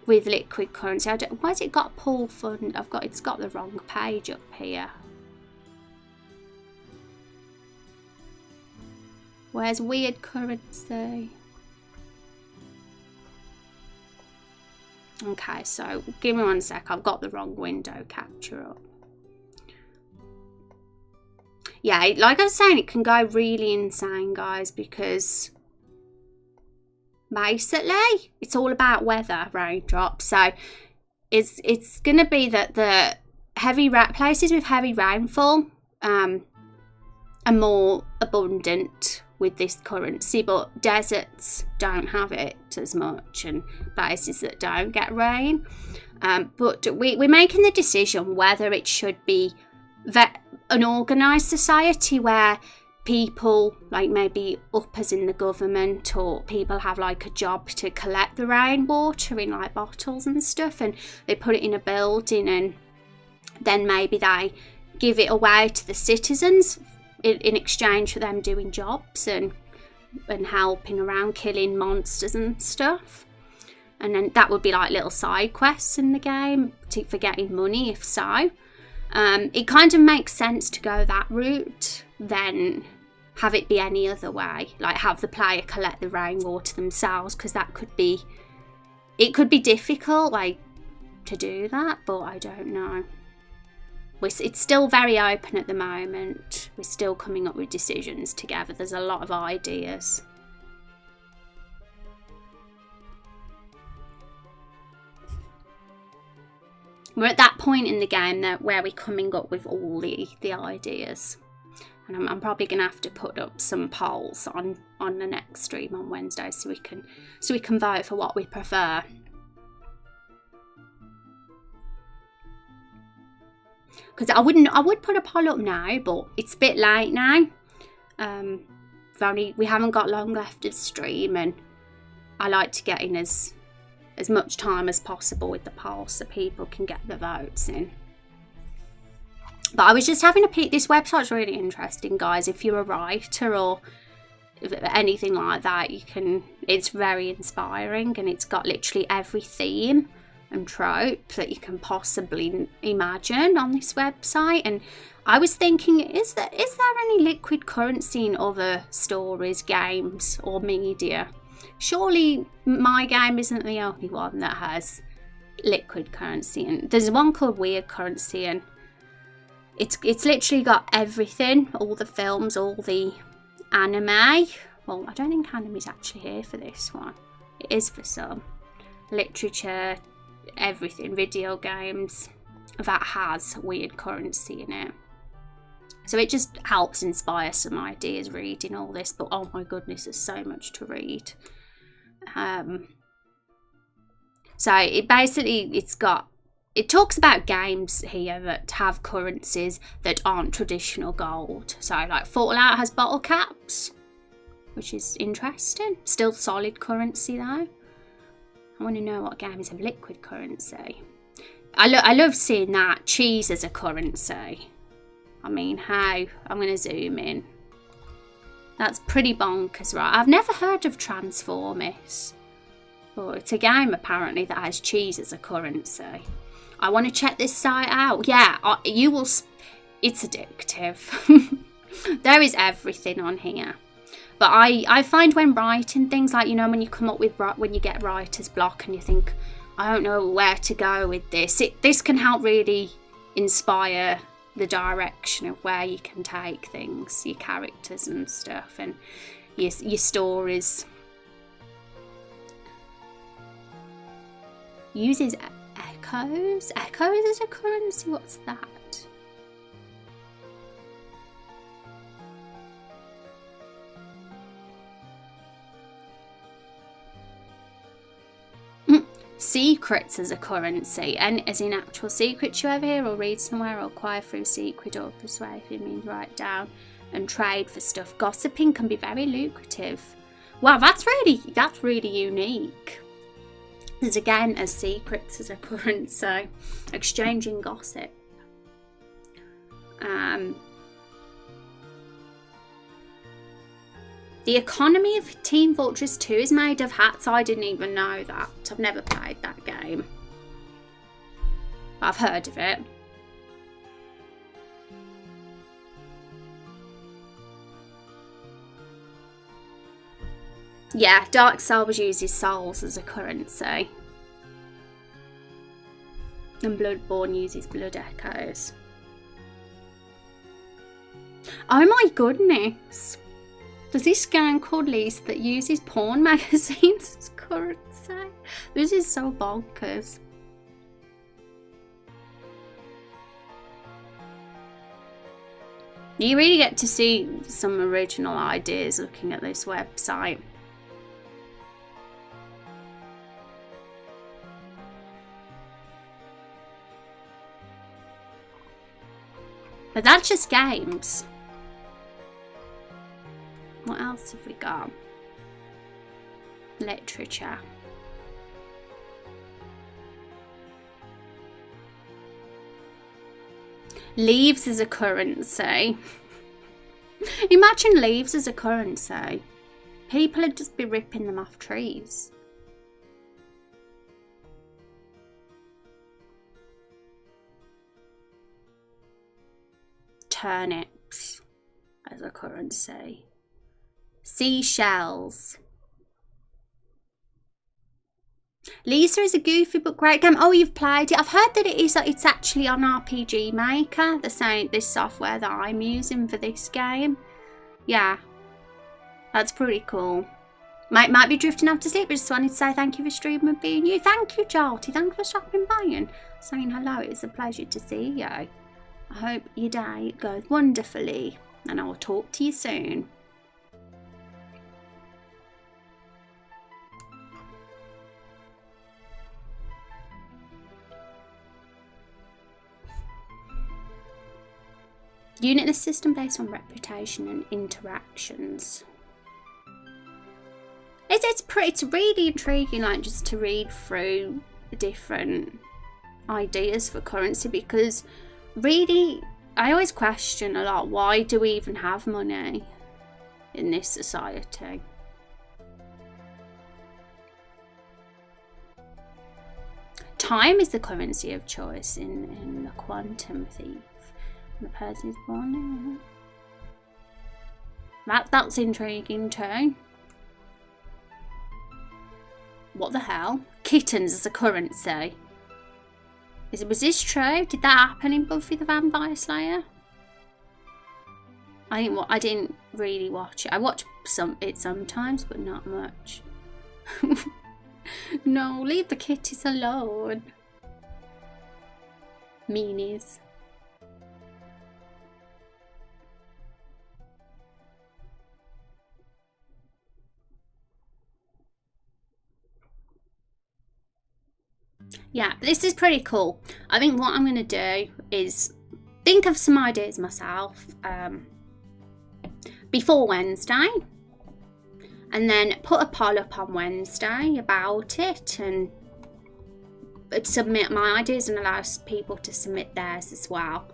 liquid currency. Why has it got pull fund? It's got the wrong page up here. Where's weird currency? Okay, so give me 1 sec. I've got the wrong window capture up. Yeah, like I was saying, it can go really insane, guys, because basically it's all about weather, raindrops. So it's going to be that the places with heavy rainfall are more abundant with this currency, but deserts don't have it as much, and places that don't get rain. But we're making the decision whether it should be an organised society where people, like maybe uppers in the government, or people have like a job to collect the rainwater in like bottles and stuff, and they put it in a building, and then maybe they give it away to the citizens in exchange for them doing jobs and helping around killing monsters and stuff. And then that would be like little side quests in the game for getting money, if so. It kind of makes sense to go that route than have it be any other way, like have the player collect the rainwater themselves, because it could be difficult like to do that, but I don't know. It's still very open at the moment. We're still coming up with decisions together. There's a lot of ideas. We're at that point in the game where we're coming up with all the ideas. And I'm probably going to have to put up some polls on the next stream on Wednesday so we can vote for what we prefer. because I would put a poll up now, but it's a bit late now. We haven't got long left of stream, and I like to get in as much time as possible with the poll so people can get the votes in. But I was just having a peek. This website's really interesting, guys. If you're a writer or anything like that, it's very inspiring, and it's got literally every theme and trope that you can possibly imagine on this website. And I was thinking, is there any liquid currency in other stories, games or media? Surely my game isn't the only one that has liquid currency. And there's one called Weird Currency, and it's literally got everything, all the films, all the anime. Well, I don't think anime's actually here for this one. It is for some. Literature, everything, video games that has weird currency in it. So it just helps inspire some ideas reading all this, but oh my goodness, there's so much to read. So it talks about games here that have currencies that aren't traditional gold. So like Fallout has bottle caps, which is interesting. Still solid currency though. I want to know what games have liquid currency. I love seeing that. Cheese as a currency. I mean, how? I'm going to zoom in. That's pretty bonkers, right? I've never heard of Transformers. But it's a game apparently that has cheese as a currency. I want to check this site out. Yeah, you will. It's addictive. There is everything on here. But I find when writing things, like, you know, when you come up with, when you get writer's block and you think, I don't know where to go with this. This can help really inspire the direction of where you can take things, your characters and stuff, and your stories. Uses echoes. Echoes as a currency. What's that? Secrets as a currency, and as in actual secrets you overhear or read somewhere or acquire through secret or persuasion means write down and trade for stuff. Gossiping can be very lucrative. Wow, that's really unique. There's again as secrets as a currency, exchanging gossip. The economy of Team Fortress 2 is made of hats. I didn't even know that. I've never played that game. I've heard of it. Yeah, Dark Souls uses souls as a currency. And Bloodborne uses blood echoes. Oh my goodness. There's this game called Lease that uses porn magazines as currency. This is so bonkers. You really get to see some original ideas looking at this website. But that's just games. What else have we got? Literature. Leaves as a currency. Imagine leaves as a currency. People would just be ripping them off trees. Turnips as a currency. Seashells. Lisa is a goofy but great game. Oh, you've played it. I've heard that it's actually on RPG Maker, this software that I'm using for this game. Yeah, that's pretty cool. Might be drifting off to sleep, but just wanted to say thank you for streaming and being you. Thank you, Jolty. Thanks for stopping by and saying hello. It's a pleasure to see you. I hope your day goes wonderfully, and I will talk to you soon. Unitless system based on reputation and interactions. It's really intriguing, like, just to read through the different ideas for currency, because really I always question a lot, why do we even have money in this society? Time is the currency of choice in the Quantum Thief. The person is born. That's intriguing too. What the hell? Kittens as a currency. Was this true? Did that happen in Buffy the Vampire Slayer? I didn't really watch it. I watch it sometimes, but not much. No, leave the kitties alone. Meanies. Yeah, this is pretty cool. I think what I'm going to do is think of some ideas myself before Wednesday, and then put a poll up on Wednesday about it and submit my ideas and allow people to submit theirs as well.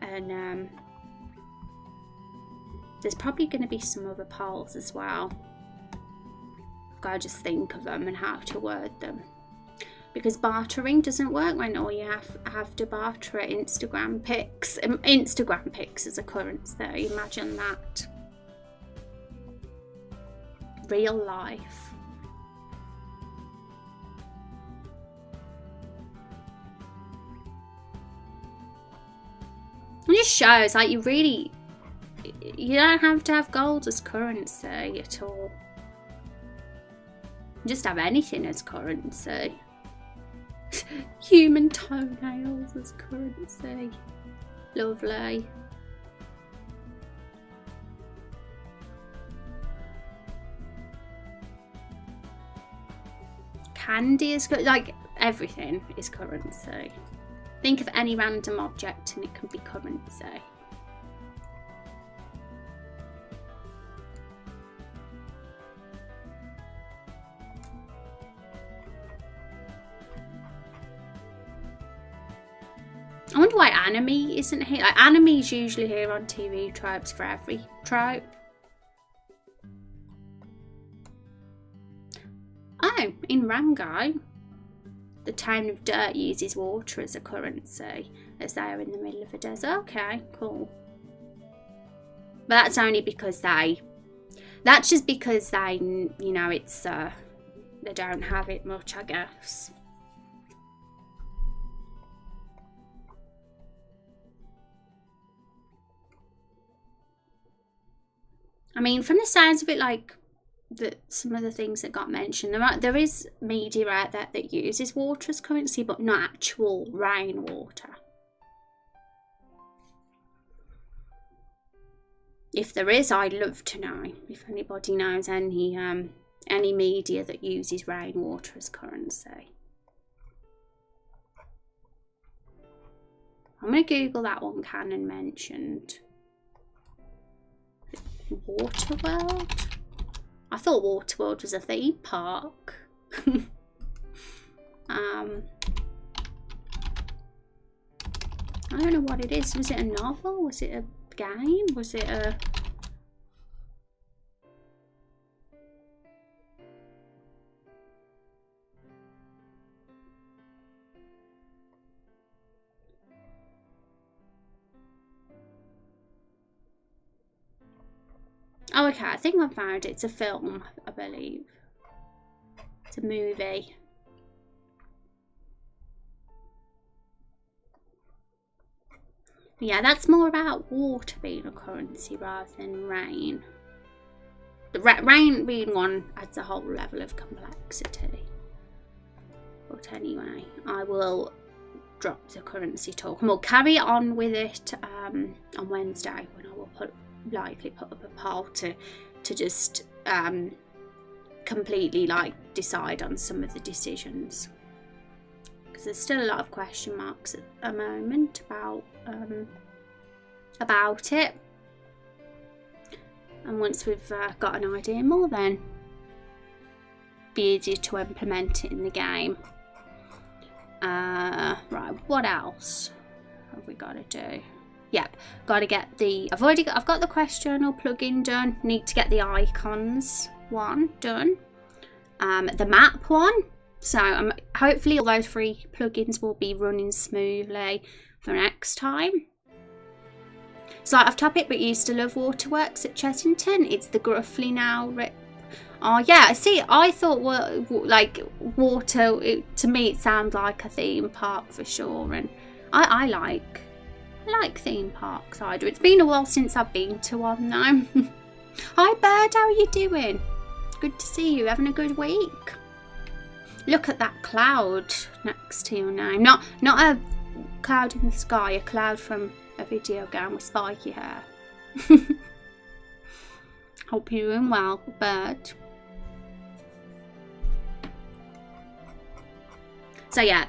And there's probably going to be some other polls as well. I've got to just think of them and how to word them. Because bartering doesn't work when all you have to barter at Instagram pics. Instagram pics is a currency. Imagine that. Real life. It just shows, like, you don't have to have gold as currency at all. You just have anything as currency. Human toenails as currency. Lovely. Candy is good. Like, everything is currency. Think of any random object and it can be currency. I wonder why anime isn't here. Like, anime is usually here on TV tropes for every trope. Oh, in Rango, the town of Dirt uses water as a currency as they are in the middle of a desert. Okay, cool. But that's only because that's just because they, you know, it's, they don't have it much, I guess. I mean, from the sounds of it, like, some of the things that got mentioned, there is media out there that uses water as currency, but not actual rainwater. If there is, I'd love to know if anybody knows any media that uses rainwater as currency. I'm going to Google that one Canon mentioned. Waterworld? I thought Waterworld was a theme park. I don't know what it is. Was it a novel? Was it a game? Was it a... Oh, okay, I think I found it. It's a film, I believe. It's a movie. Yeah, that's more about water being a currency rather than rain. The rain being one adds a whole level of complexity. But anyway, I will drop the currency talk and we'll carry on with it on Wednesday, when I will likely put up a poll to just completely, like, decide on some of the decisions, because there's still a lot of question marks at the moment about about it. And once we've got an idea more, then be easier to implement it in the game. Right, what else have we got to do? Yep, got to get the, I've got the Quest Journal plugin done. Need to get the icons one done. The map one. So hopefully all those 3 plugins will be running smoothly for next time. Slight off topic, but used to love Waterworks at Chessington. It's the Gruffly now. Oh yeah, see, I thought like water. To me, it sounds like a theme park for sure, and I like theme parks. I do. It's been a while since I've been to one now. Hi Bird, how are you doing? Good to see you. Having a good week. Look at that cloud next to your name. Not a cloud in the sky, a cloud from a video game with spiky hair. Hope you're doing well, Bird. So yeah,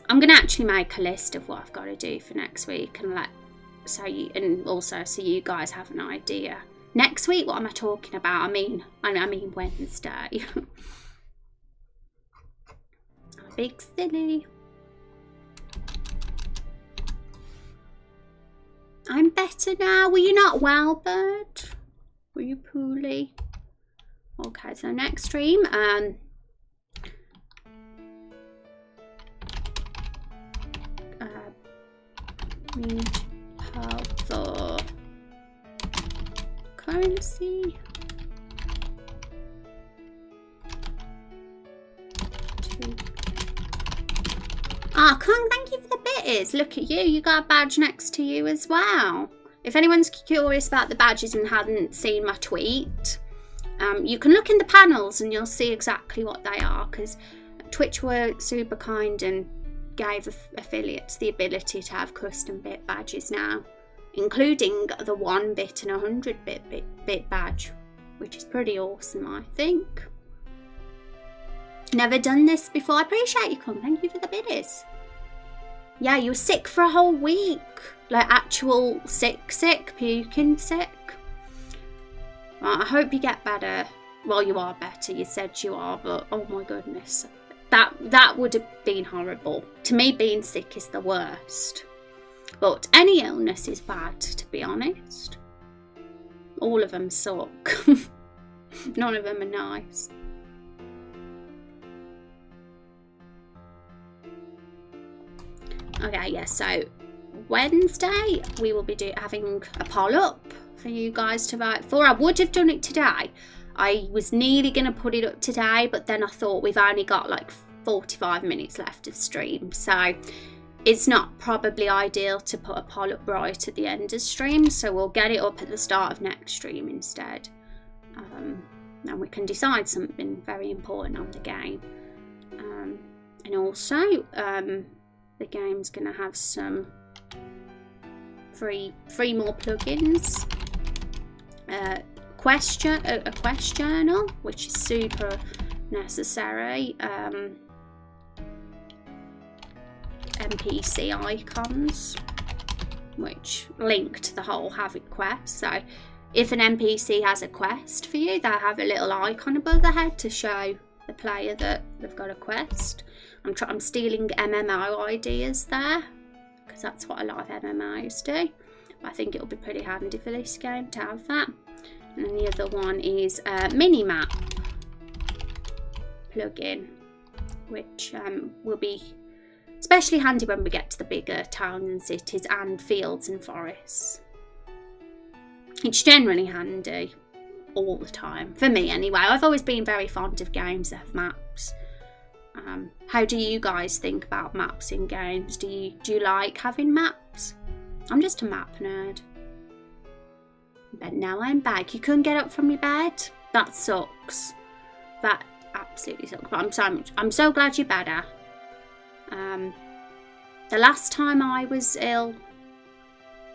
I'm gonna actually make a list of what I've got to do for next week, and also so you guys have an idea. Next week, what am I talking about? I mean Wednesday. Big silly. I'm better now. Were you not well, Bird? Were you poorly? Okay, so next stream, need help for currency. Ah, Kong, thank you for the bitties. Look at you, you got a badge next to you as well. If anyone's curious about the badges and hadn't seen my tweet, you can look in the panels and you'll see exactly what they are, because Twitch were super kind and gave affiliates the ability to have custom bit badges now, including the 1-bit and 100-bit badge, which is pretty awesome, I think. Never done this before. I appreciate you, Kong. Thank you for the biddies. Yeah, you were sick for a whole week. Like actual sick, puking sick. Well, I hope you get better. Well, you are better. You said you are, but oh my goodness. That would have been horrible. To me, being sick is the worst. But any illness is bad, to be honest. All of them suck. None of them are nice. Okay, yeah, so Wednesday we will be having a poll up for you guys to vote for. I would have done it today. I was nearly going to put it up today, but then I thought we've only got like 45 minutes left of stream, so it's not probably ideal to put a poll up right at the end of stream, so we'll get it up at the start of next stream instead. And we can decide something very important on the game. And also, the game's going to have some free more plugins. A quest journal, which is super necessary. NPC icons, which link to the whole Havoc quest. So if an NPC has a quest for you, they'll have a little icon above their head to show the player that they've got a quest. I'm stealing MMO ideas there, because that's what a lot of MMOs do. But I think it'll be pretty handy for this game to have that. And then the other one is a mini-map plugin, which will be especially handy when we get to the bigger towns and cities and fields and forests. It's generally handy all the time, for me anyway. I've always been very fond of games that have maps. How do you guys think about maps in games? Do you like having maps? I'm just a map nerd. But now I'm back. You couldn't get up from your bed? That sucks. That absolutely sucks. But I'm so glad you're better. The last time I was ill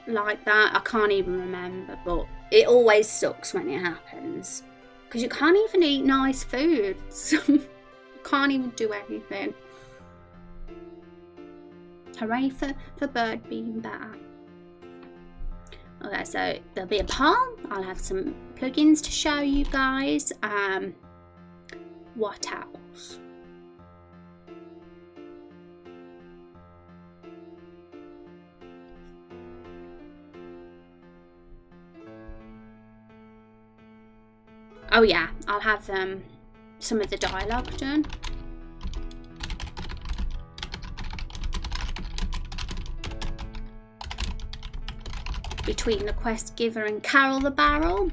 like that, I can't even remember, but it always sucks when it happens, because you can't even eat nice foods. Can't even do anything. Hooray for Bird being better. Okay, so there'll be a poll. I'll have some plugins to show you guys. What else? Oh yeah, I'll have some of the dialogue done. Between the quest giver and Carol the Barrel.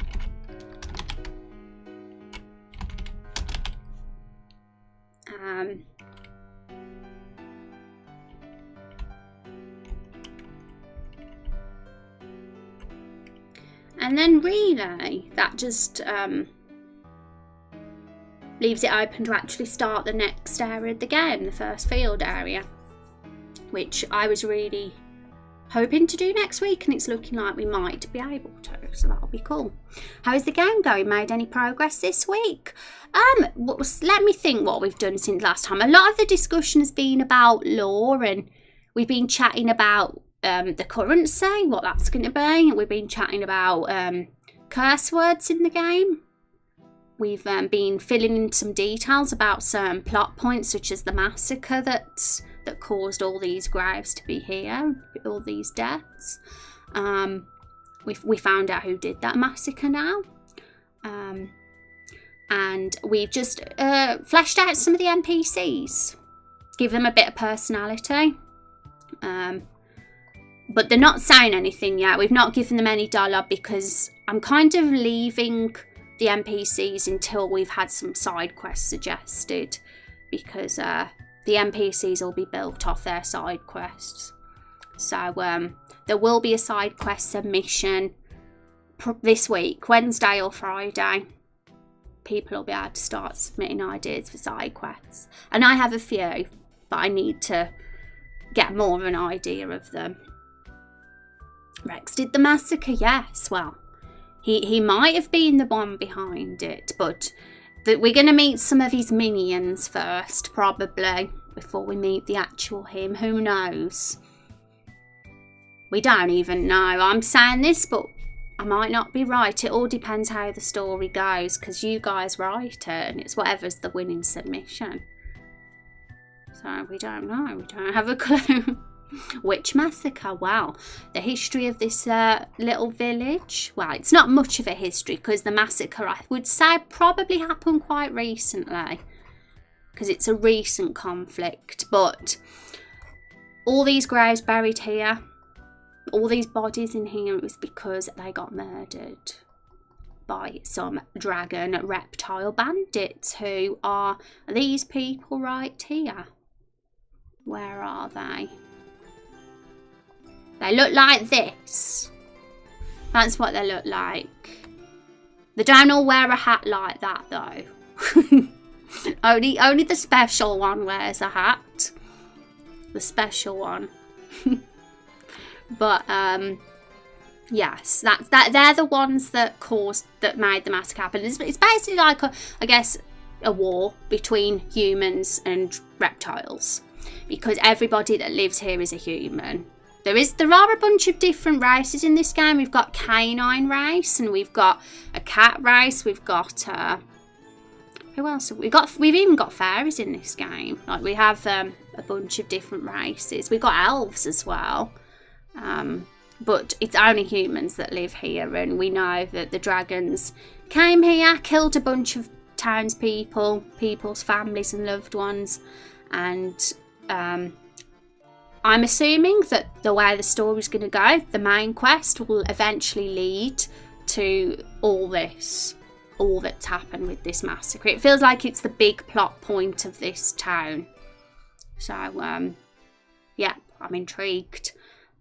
And then really, that just leaves it open to actually start the next area of the game, the first field area, which I was really hoping to do next week, and it's looking like we might be able to, so that'll be cool. How is the game going? Made any progress this week? Let me think what we've done since last time. A lot of the discussion has been about lore, and we've been chatting about the currency, what that's going to be. We've been chatting about curse words in the game. We've been filling in some details about certain plot points, such as the massacre that caused all these graves to be here, all these deaths. We found out who did that massacre now. And we've just fleshed out some of the NPCs, give them a bit of personality. But they're not saying anything yet. We've not given them any dialogue because I'm kind of leaving the NPCs until we've had some side quests suggested, because the NPCs will be built off their side quests. So there will be a side quest submission this week, Wednesday or Friday. People will be able to start submitting ideas for side quests. And I have a few, but I need to get more of an idea of them. Rex did the massacre, yes. Well, he might have been the one behind it, but we're going to meet some of his minions first, probably, before we meet the actual him. Who knows? We don't even know. I'm saying this, but I might not be right. It all depends how the story goes, because you guys write it, and it's whatever's the winning submission. So we don't know. We don't have a clue. Which massacre? Well, the history of this little village. Well, it's not much of a history, because the massacre, I would say, probably happened quite recently, because it's a recent conflict. But all these graves buried here, all these bodies in here, it was because they got murdered by some dragon reptile bandits, who are these people right here. Where are they? They look like this. That's what they look like. They don't all wear a hat like that, though. only the special one wears a hat. The special one. But yes, they're the ones that made the massacre happen. It's basically like I guess a war between humans and reptiles, because everybody that lives here is a human. There are a bunch of different races in this game. We've got canine race, and we've got a cat race. We've got who else have we got? We've even got fairies in this game. Like, we have a bunch of different races. We've got elves as well. But it's only humans that live here, and we know that the dragons came here, killed a bunch of townspeople, people's families and loved ones, and I'm assuming that the way the story's going to go, the main quest will eventually lead to all that's happened with this massacre. It feels like it's the big plot point of this town. So, yeah, I'm intrigued.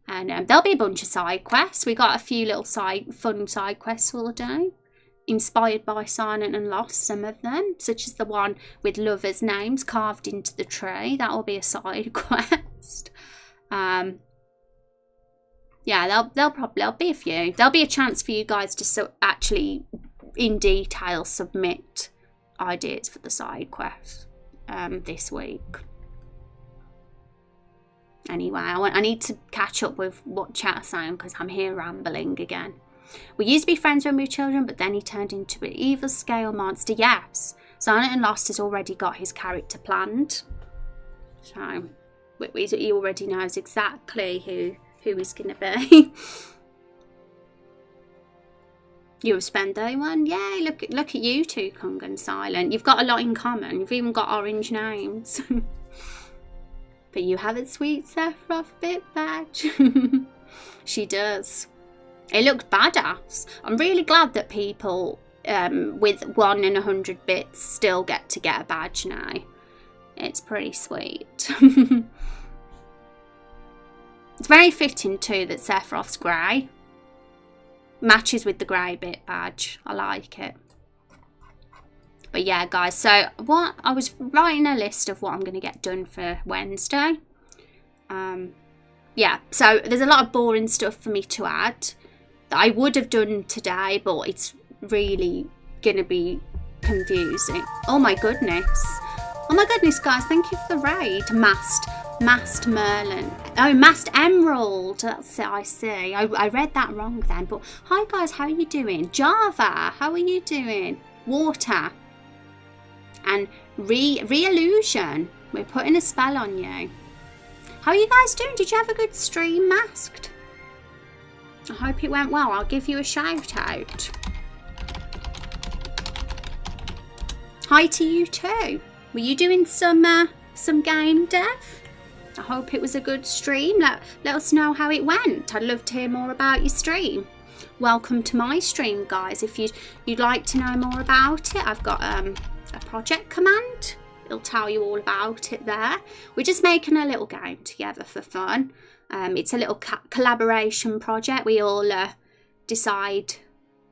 And there'll be a bunch of side quests. We got a few little fun side quests we'll do. Inspired by Silent and Lost, some of them. Such as the one with lovers' names carved into the tree. That will be a side quest. Yeah, there'll be a few. There'll be a chance for you guys to actually, in detail, submit ideas for the side quest this week. Anyway, I need to catch up with what chat's saying because I'm here rambling again. We used to be friends when we were children, but then he turned into an evil scale monster. Yes, Silent and Lost has already got his character planned. So he already knows exactly who he's going to be. You're a Spendo one? Yay, look at you two, Kung and Silent. You've got a lot in common. You've even got orange names. But you have a sweet Sephiroth bit badge. She does. It looks badass. I'm really glad that people with 1 in 100 bits still get a badge now. It's pretty sweet. It's very fitting too that Sephiroth's grey. Matches with the grey bit badge. I like it. But yeah, guys, so what I was writing a list of what I'm going to get done for Wednesday. Yeah, so there's a lot of boring stuff for me to add that I would have done today, but it's really going to be confusing. Oh my goodness. Oh my goodness, guys, thank you for the raid. Mast Merlin. Oh, Mast Emerald. That's it, I see. I read that wrong then. But hi, guys, how are you doing? Java, how are you doing? Water. And Re-Illusion. We're putting a spell on you. How are you guys doing? Did you have a good stream, Masked? I hope it went well. I'll give you a shout out. Hi to you too. Were you doing some game dev? I hope it was a good stream. Let us know how it went. I'd love to hear more about your stream. Welcome to my stream, guys. If you'd like to know more about it, I've got a project command. It'll tell you all about it there. We're just making a little game together for fun. It's a little collaboration project. We all decide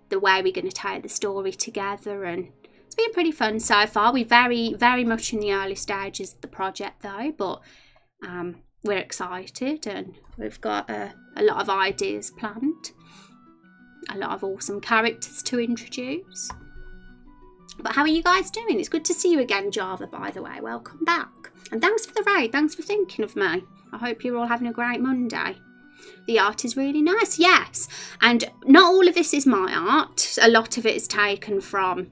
the way we're going to tell the story together, and it's been pretty fun so far. We're very much in the early stages of the project though, but we're excited and we've got a lot of ideas planned, a lot of awesome characters to introduce. But how are you guys doing? It's good to see you again, Java, by the way. Welcome back. And thanks for the raid. Thanks for thinking of me. I hope you're all having a great Monday. The art is really nice. Yes. And not all of this is my art. A lot of it is taken from...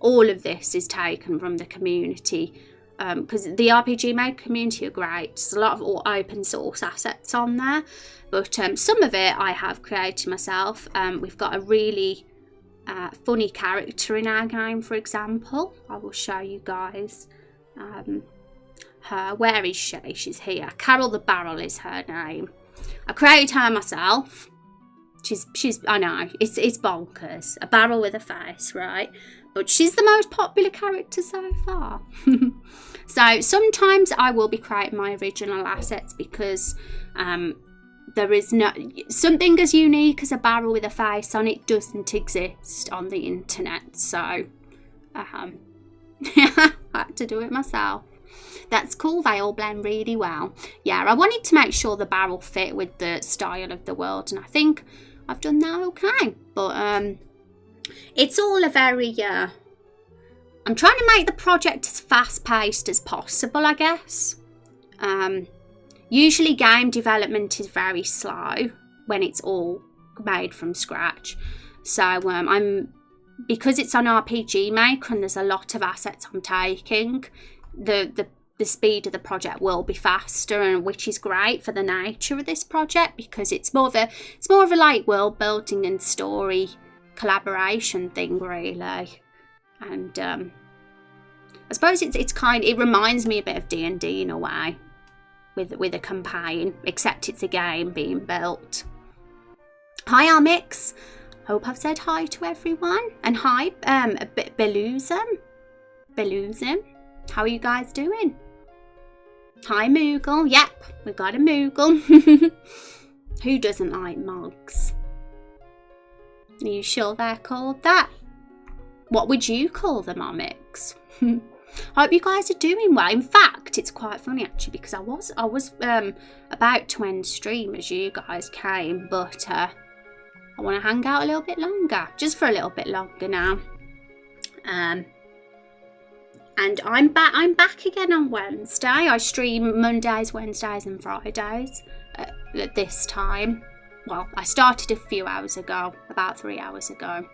All of this is taken from the community. Because the RPG Maker community are great. There's a lot of open source assets on there. But some of it I have created myself. We've got a really... funny character in our game, for example. I will show you guys her. Where is she? She's here. Carol the Barrel is her name. I created her myself. She's I know it's bonkers. A barrel with a face, right? But she's the most popular character so far. So sometimes I will be creating my original assets because there is no something as unique as a barrel with a face on it doesn't exist on the internet. So I had to do it myself. That's cool. They all blend really well. Yeah, I wanted to make sure the barrel fit with the style of the world, and I think I've done that okay. But it's all a very I'm trying to make the project as fast-paced as possible, I guess. Usually game development is very slow when it's all made from scratch. So because it's on RPG Maker and there's a lot of assets I'm taking, the speed of the project will be faster, and which is great for the nature of this project because it's more of a like world building and story collaboration thing really. And I suppose it reminds me a bit of D&D in a way. With a campaign, except it's a game being built. Hi Armix, hope I've said hi to everyone. And hi Beluzum, how are you guys doing? Hi Moogle, yep, we've got a Moogle. Who doesn't like mugs? Are you sure they're called that? What would you call them, Armix? Hope you guys are doing well. In fact, it's quite funny actually because I was about to end stream as you guys came, but I want to hang out a little bit longer, just for a little bit longer now. And I'm back again on Wednesday. I stream Mondays, Wednesdays and Fridays at this time. Well, I started a few hours ago, about 3 hours ago.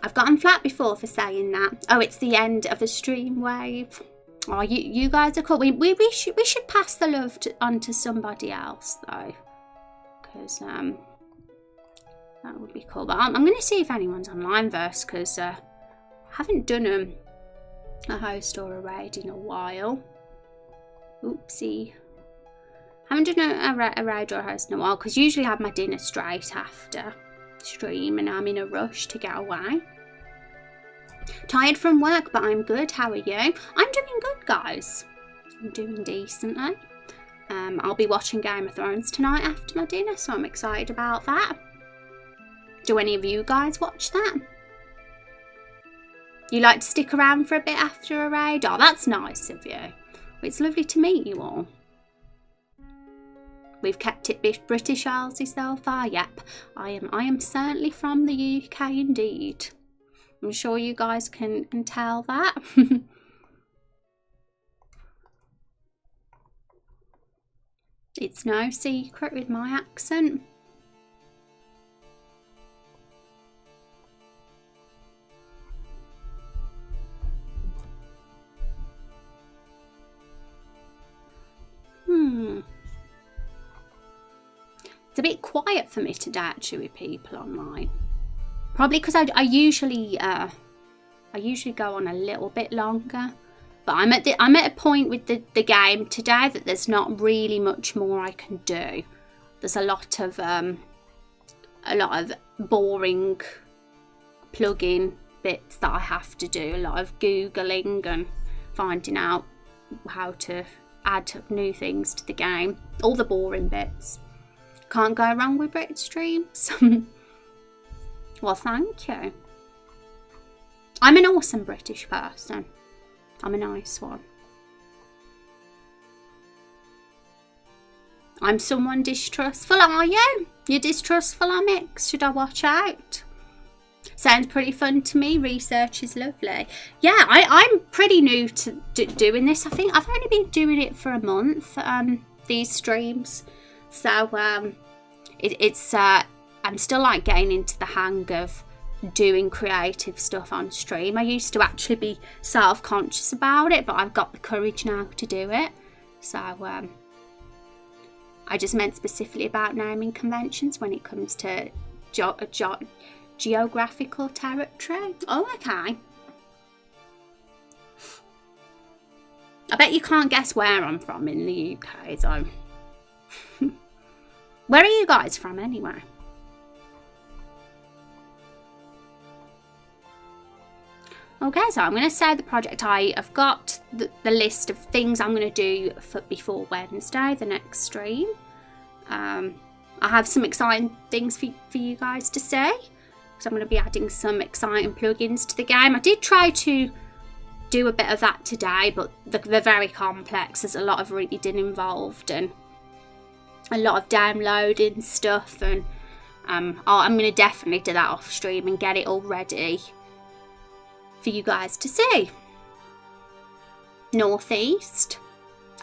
I've gotten flat before for saying that. Oh, it's the end of a stream wave. Oh, you guys are cool. We should pass the love on to somebody else though, because that would be cool. But I'm going to see if anyone's online first, because I haven't done a host or a raid in a while. Oopsie. Haven't done a raid or a host in a while, because usually I have my dinner straight after stream and I'm in a rush to get away. Tired from work, but I'm good. How are you? I'm doing good, guys. I'm doing decently. I'll be watching Game of Thrones tonight after my dinner, so I'm excited about that. Do any of you guys watch that? You like to stick around for a bit after a raid? Oh, that's nice of you. It's lovely to meet you all. We've kept it British Isles so far. Yep, I am certainly from the UK indeed. I'm sure you guys can tell that. It's no secret with my accent. It's a bit quiet for me today actually with people online. Probably because I usually go on a little bit longer. But I'm at a point with the game today that there's not really much more I can do. There's a lot of boring plug-in bits that I have to do. A lot of Googling and finding out how to add new things to the game. All the boring bits. Can't go wrong with Brit streams. Well, thank you. I'm an awesome British person. I'm a nice one. I'm someone distrustful, are you? You're distrustful, Amix? Should I watch out? Sounds pretty fun to me. Research is lovely. Yeah, I'm pretty new to doing this. I think I've only been doing it for a month, these streams. So, I'm still like getting into the hang of doing creative stuff on stream. I used to actually be self-conscious about it, but I've got the courage now to do it. So I just meant specifically about naming conventions when it comes to geographical territory. Oh, okay. I bet you can't guess where I'm from in the UK, so. Where are you guys from anyway? Okay, so I'm going to say the project. I have got the list of things I'm going to do before Wednesday, the next stream. I have some exciting things for you guys to see. So I'm going to be adding some exciting plugins to the game. I did try to do a bit of that today, but they're very complex. There's a lot of reading involved and a lot of downloading stuff. And I'm going to definitely do that off stream and get it all ready for you guys to see. Northeast.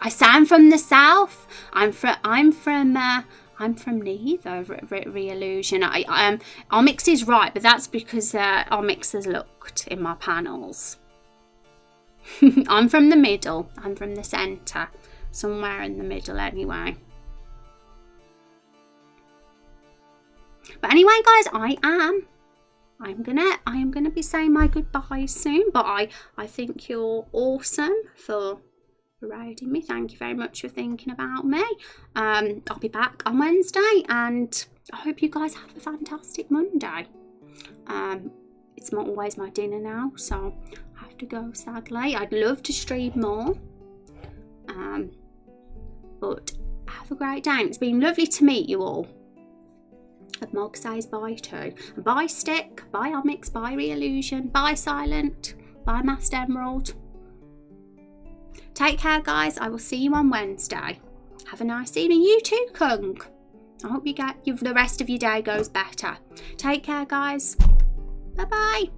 I sound from the south. I'm from neither. Re-illusion. Omix is right, but that's because Omix has looked in my panels. I'm from the middle. I'm from the centre. Somewhere in the middle anyway. But anyway, guys, I am gonna be saying my goodbyes soon, but I think you're awesome for raiding me. Thank you very much for thinking about me. I'll be back on Wednesday, and I hope you guys have a fantastic Monday. It's not always my dinner now, so I have to go, sadly. I'd love to stream more, but have a great day. It's been lovely to meet you all. And Mog says bye too. And bye Stick, bye Omix, bye Re-illusion, bye Silent, bye Master Emerald. Take care, guys. I will see you on Wednesday. Have a nice evening. You too, Kung. I hope the rest of your day goes better. Take care, guys. Bye-bye.